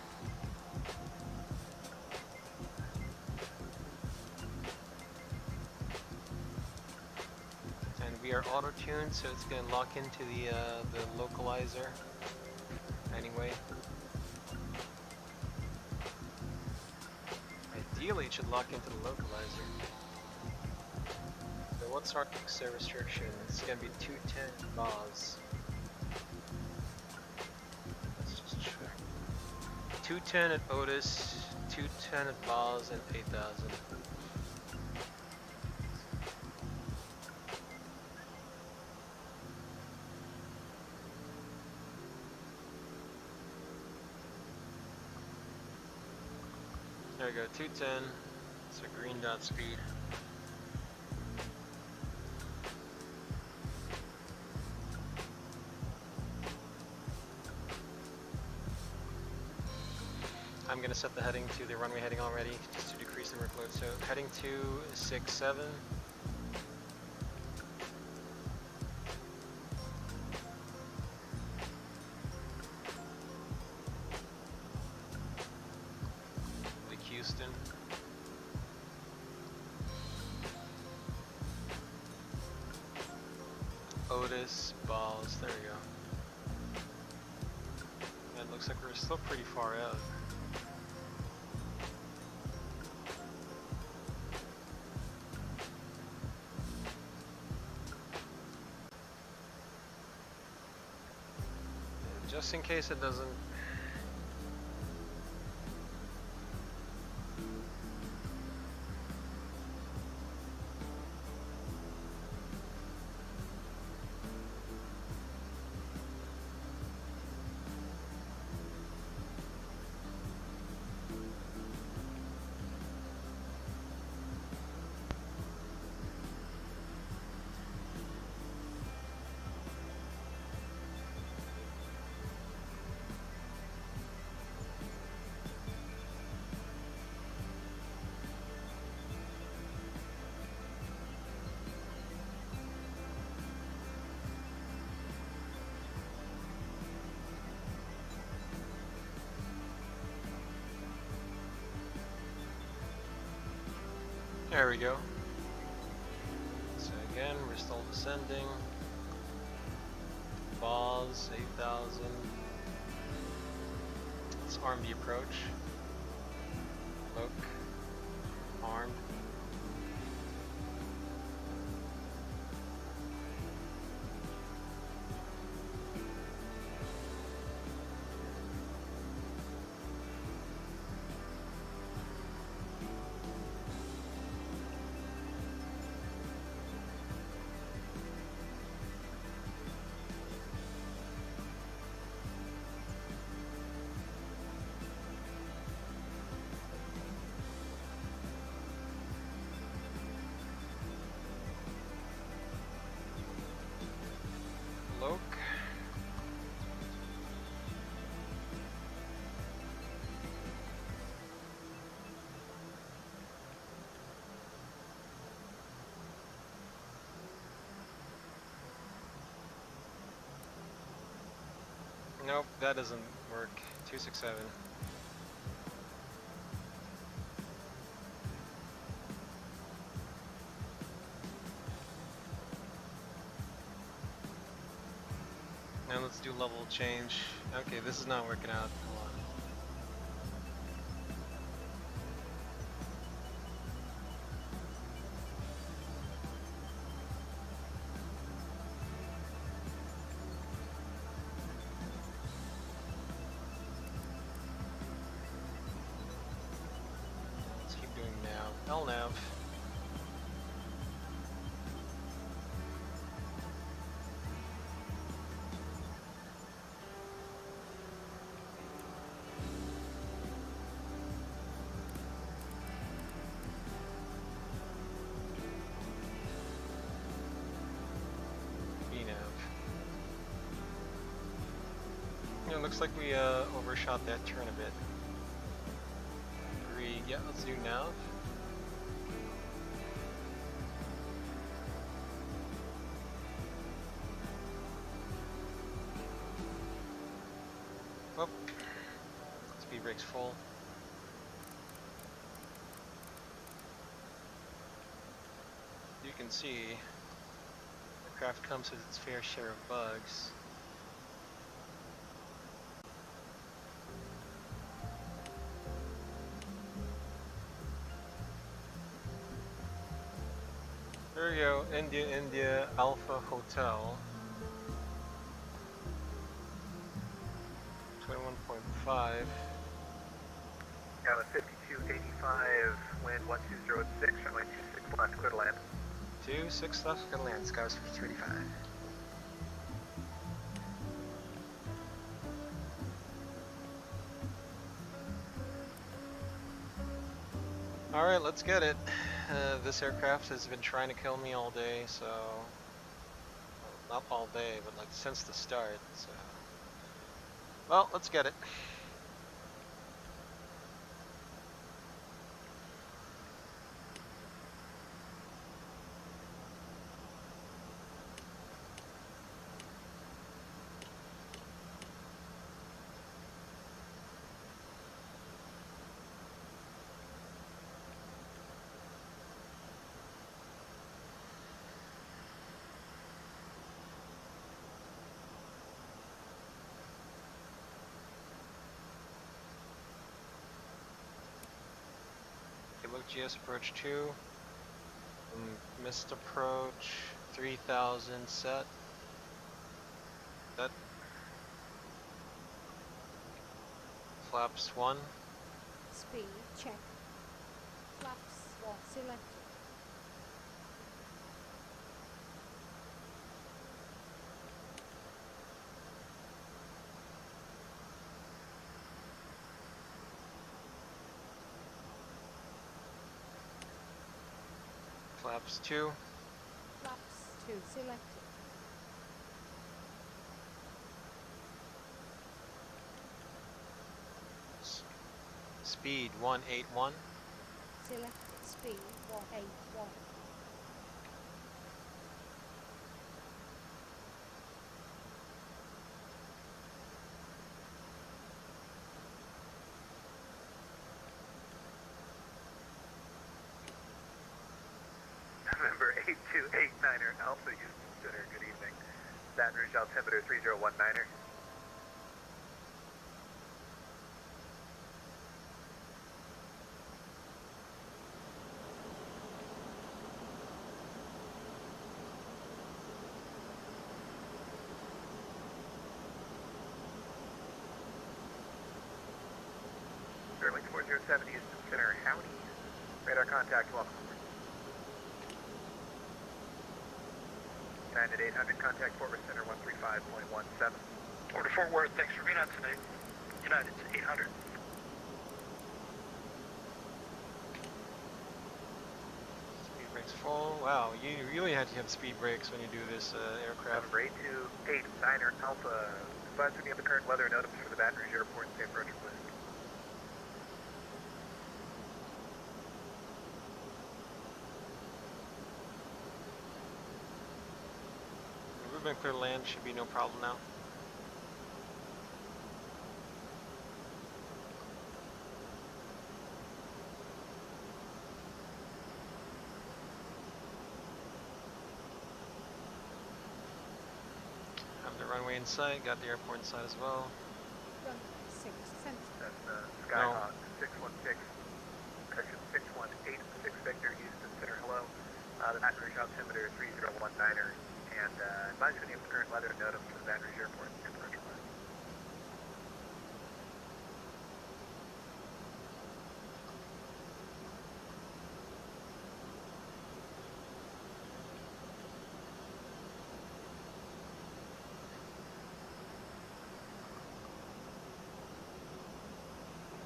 And we are auto-tuned, so it's going to lock into the localizer. Anyway. Ideally, it should lock into the localizer. So what's our extra restriction? It's going to be 210 miles. 210 at Otis, 210 at Baz, and 8,000. There we go, 210. It's a green dot speed. I'm going to set the heading to the runway heading already, just to decrease the workload. So heading to 67. Like Houston. Otis, Balls, there we go. And it looks like we're still pretty far out. Just in case it doesn't. There we go. So again, we're still descending. Baz, 8,000. Let's arm the approach. Look. Armed. Nope, that doesn't work. 267. Now let's do level change. Okay, this is not working out. Hold on. Let's keep doing nav. LNAV. It looks like we overshot that turn a bit. Yeah, let's do nav. Whoop. Speed brake's full. You can see the craft comes with its fair share of bugs. There we go, India Alpha Hotel. 21.5. Got a 5285, wind 1206, runway 26 left, clear to land. 26 left, clear to land, Skies 5285. Alright, let's get it. This aircraft has been trying to kill me all day, so... Well, not all day, but like since the start, so... Well, let's get it. GS approach 2, missed approach 3000 set. That flaps 1. Speed check. Flaps 1 selected. Flaps 2. Flaps 2 selected. Speed 181. Selected speed 181. November 8289er Alpha Houston Center, good evening. Baton Rouge altimeter 3019er. Sterling 4070 Houston Center, howdy. Radar contact, welcome. United 800, contact Forward Center 135.17. Order Fort Worth, thanks for being on today. United 800. Speed brakes full. Wow, you really had to have speed brakes when you do this aircraft. November 8289er Alpha, advise me of the current weather notice for the Baton Rouge Airport and safe approach, please. Clear land, should be no problem now. Got the runway in sight, got the airport in sight as well. Runway 6 center. That's Skyhawk 616, correction 6186 Victor, Houston Center, hello. The Baton Rouge altimeter 3019er, and advise you to name the current weather and NOTAM for the Baton Rouge Airport and departure line.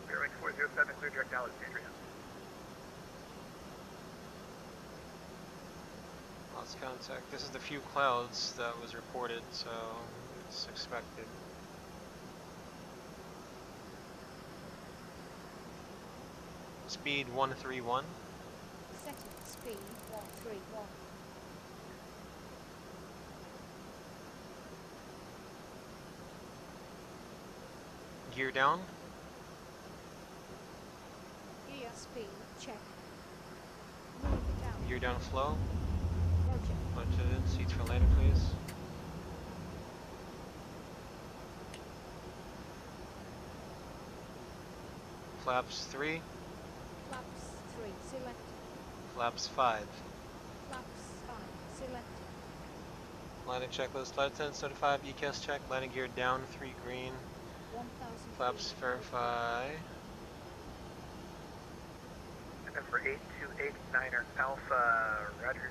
Fairway 407, clear direct Dallas, Adrian. Lost contact. This is the few clouds that was reported, so it's expected. Speed 131. Setting speed 131. Gear down. Gear speed check. Moving down. Gear down flow. Roger. Budgeted. Seats for landing, please. Flaps 3. Flaps 3 select. Flaps 5. Flaps 5 select. Landing checklist. Flight attendant certified. ECAS check. Landing gear down 3 green. 1000. Flaps verify. Number 8289er Alpha, Roger.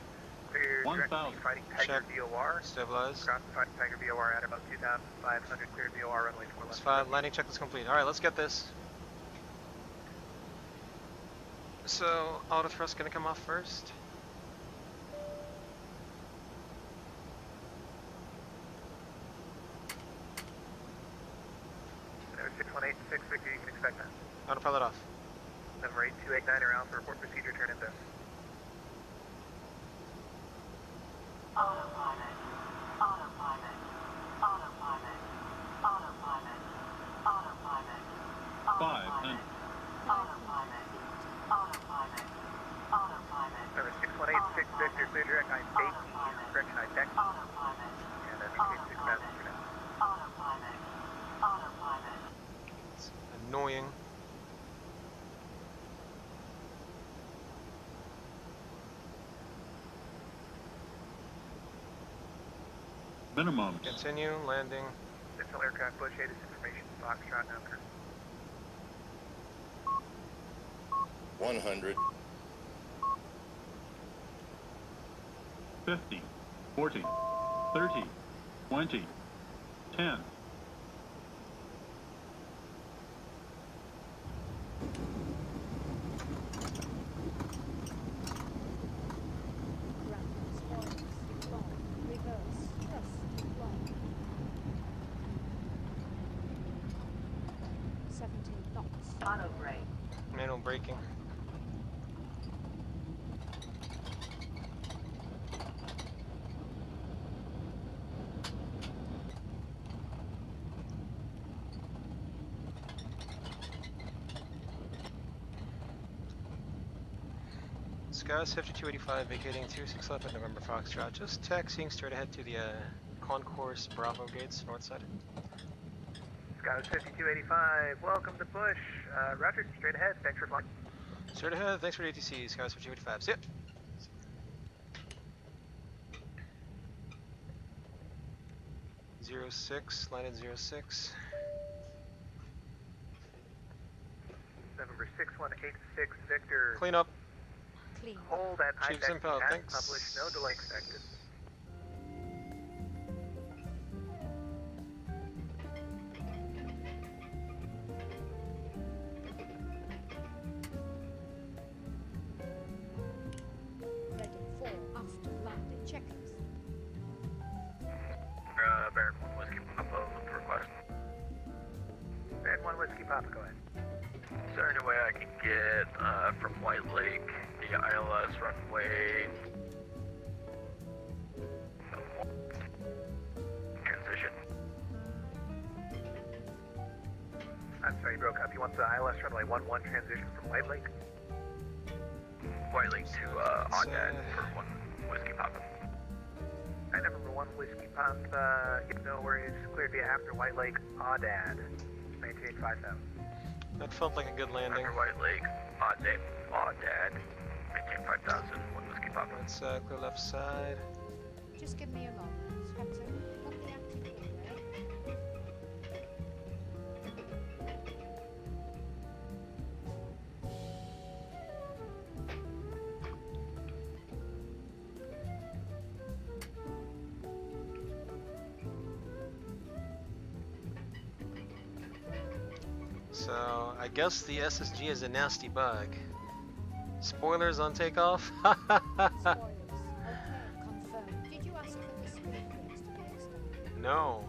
Clear direct 1000. Fighting Tiger VOR. Stabilize. Cross Fighting Tiger VOR at about 2,500. Clear VOR runway 4 left. Flaps 5. Landing checklist complete. Alright, let's get this. So, auto thrust gonna come off first. Number 6186 Victor, you can expect that. Autopilot off. Number 8289er Alpha, report procedure, turn into. Autopilot, autopilot, autopilot, autopilot, autopilot, autopilot, autopilot, autopilot, autopilot. Number 6186 Victor, clear direct I safety, correction I deck. Autopilot, And maintain 6,000 for now. autopilot, autopilot. It's annoying. Minimums. Continue, landing. Central aircraft Bush 8 is information, Foxtrot now current. 100. 50, 40, 30, 20, 10. Ground spoilers. Long. Reverse. Thrust. Long. 17 knots. Auto brake. Manual braking. Skies 5285 vacating 2611 November Foxtrot. Just taxiing straight ahead to the concourse Bravo gates north side. Skies 5285, welcome to Bush. Roger, straight ahead, thanks for flying. Straight ahead, thanks for the ATC. Skies 5285. See ya. Zero 06, landed 06. November 6186 Victor. Clean up. Clean. Hold at Chiefs IDEC info, as thanks. published, no delay expected. Ready for after landing checklist. Baron 1 Whiskey Papa, request. Baron 1 Whiskey Papa, go ahead. Is there any way I can get from White Lake, the ILS runway transition? I'm sorry, you broke up. You want the ILS runway 11 transition from White Lake? White Lake to Audette for 1 Whiskey Papa. Alright, number 1 Whiskey Papa, Nowhere is cleared via after White Lake, ADD. Maintain 5,000. That felt like a good landing. After White Lake, ADD. Maintain 5,000, 1 Whiskey Papa. Let's clear left side. Just give me a moment. Spectre, got the active key there. So, I guess the SSG is a nasty bug. Spoilers on takeoff? Spoilers. Okay, confirmed. Did you ask for the speed brakes to be extended? No.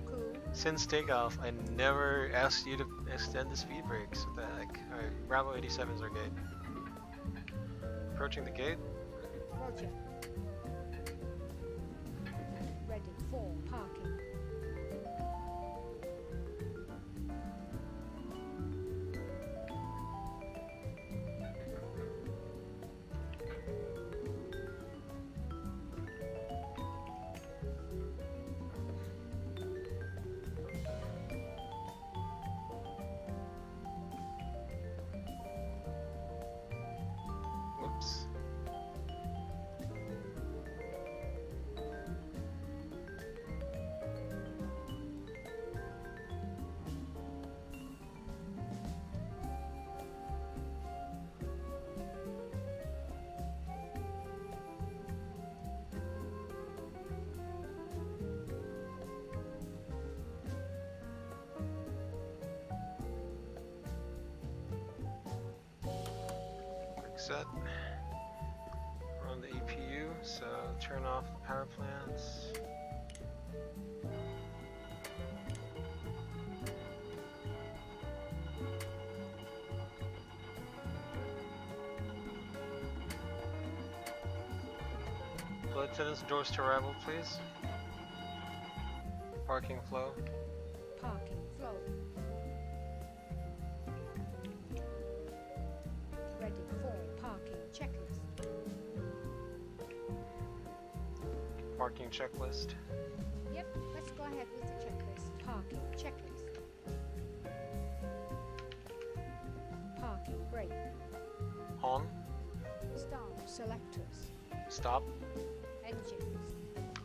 Cool. Since takeoff, I never asked you to extend the speed brakes. What the heck? Alright, Bravo 87 is our gate. Approaching the gate. Roger. Ready for parking. Whoops. Quick set. We're on the APU, so turn off the power plants. Flight attendants, doors to arrival, please. Parking flow. Parking flow. Ready for parking checklist. Parking checklist. Yep, let's go ahead with the checklist. Parking checklist. Parking brake. On. Start selectors. Stop. Engines.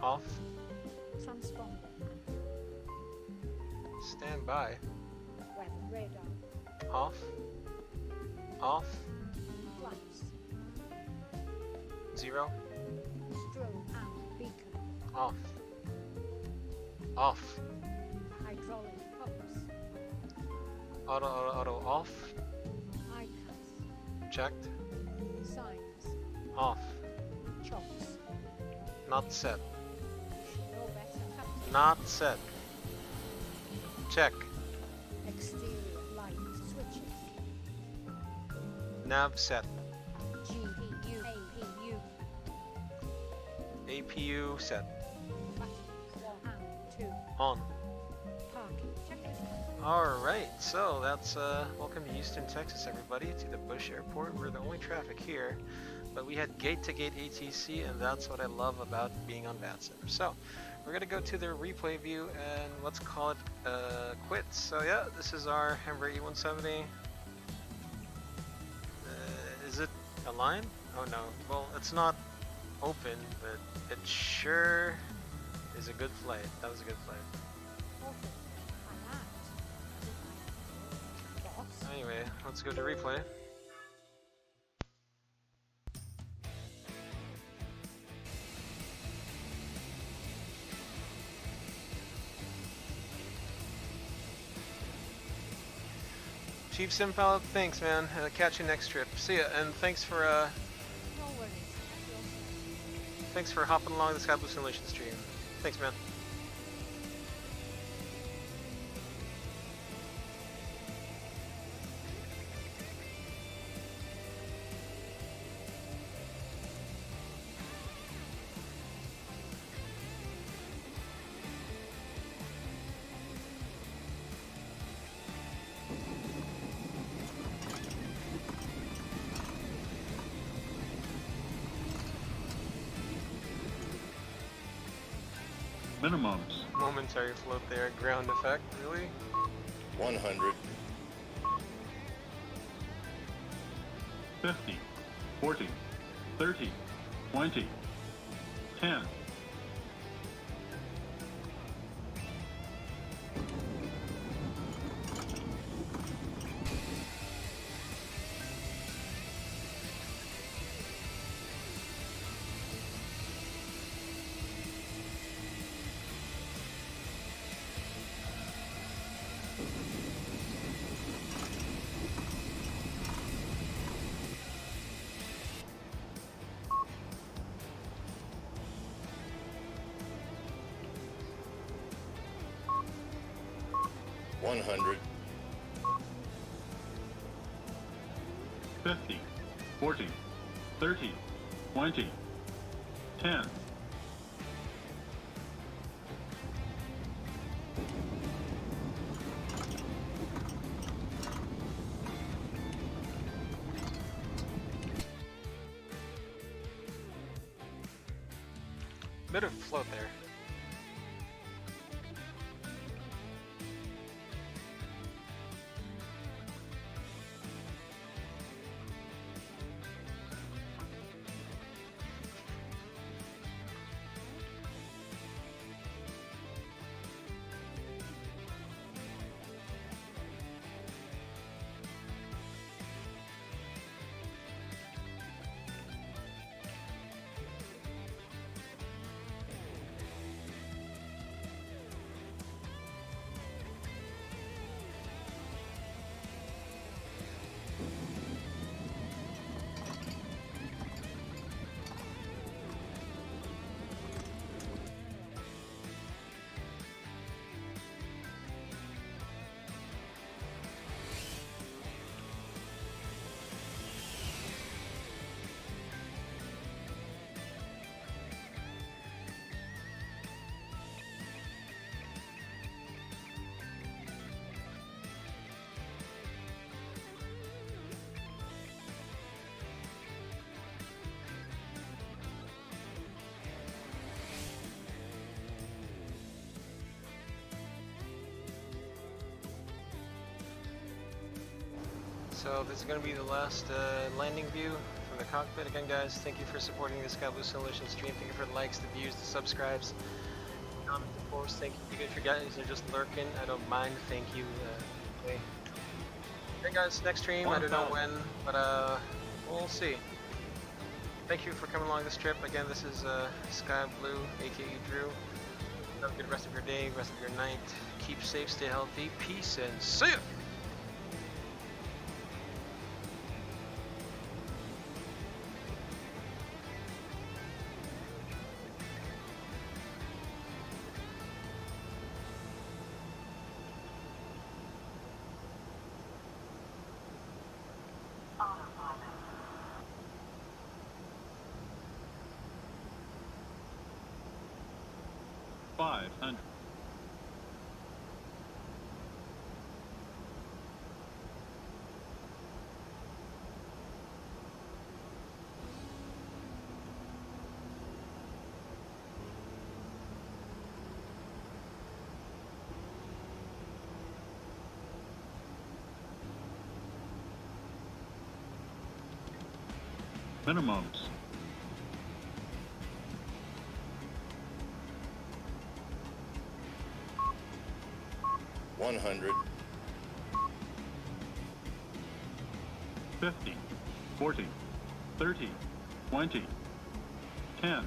Off. Transponder. Stand by. Weather radar. Off. Off. Flaps. 0. Strobe and beacon. Off. Off. Hydraulic pumps. Auto off. ICAS. Checked. Signs. Off. Chocks. Not set. No better. Captain. Not set. Check. Exterior light switches. Nav set. GPU. APU. APU set. Buttons 1 and 2. On. Parking checklist. Alright, so that's welcome to Houston, Texas, everybody, to the Bush Airport. We're the only traffic here, but we had gate-to-gate ATC, and that's what I love about being on VATSIM. So, we're going to go to the replay view, and let's call it quits. So yeah, this is our Embraer E170. Is it aligned? Oh no, well, it's not open, but it sure is a good flight. That was a good flight. Awesome. I like. Boss. Anyway, let's go to replay. Chief Sim Pilot, thanks man. Catch you next trip. See ya, and thanks for No worries. thanks for hopping along the Sky Blue Simulation stream. Thanks man. Minimums. Momentary float there. Ground effect, really? 100. 50, 40, 30, 20, 10. One 50, 40, 30, 20, 10. Bit of float there. So this is going to be the last landing view from the cockpit. Again, guys, thank you for supporting the Sky Blue Simulation stream. Thank you for the likes, the views, the subscribes, comments, of course. Thank you. Even if you guys are just lurking, I don't mind. Thank you. Okay, guys, next stream, I don't know when, but we'll see. Thank you for coming along this trip. Again, this is Sky Blue, aka Drew. Have a good rest of your day, rest of your night. Keep safe, stay healthy. Peace, and see ya! Autopilot. 500. 'Minimums. 100. 50, 40, 30, 20, 10.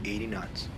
$80 knots.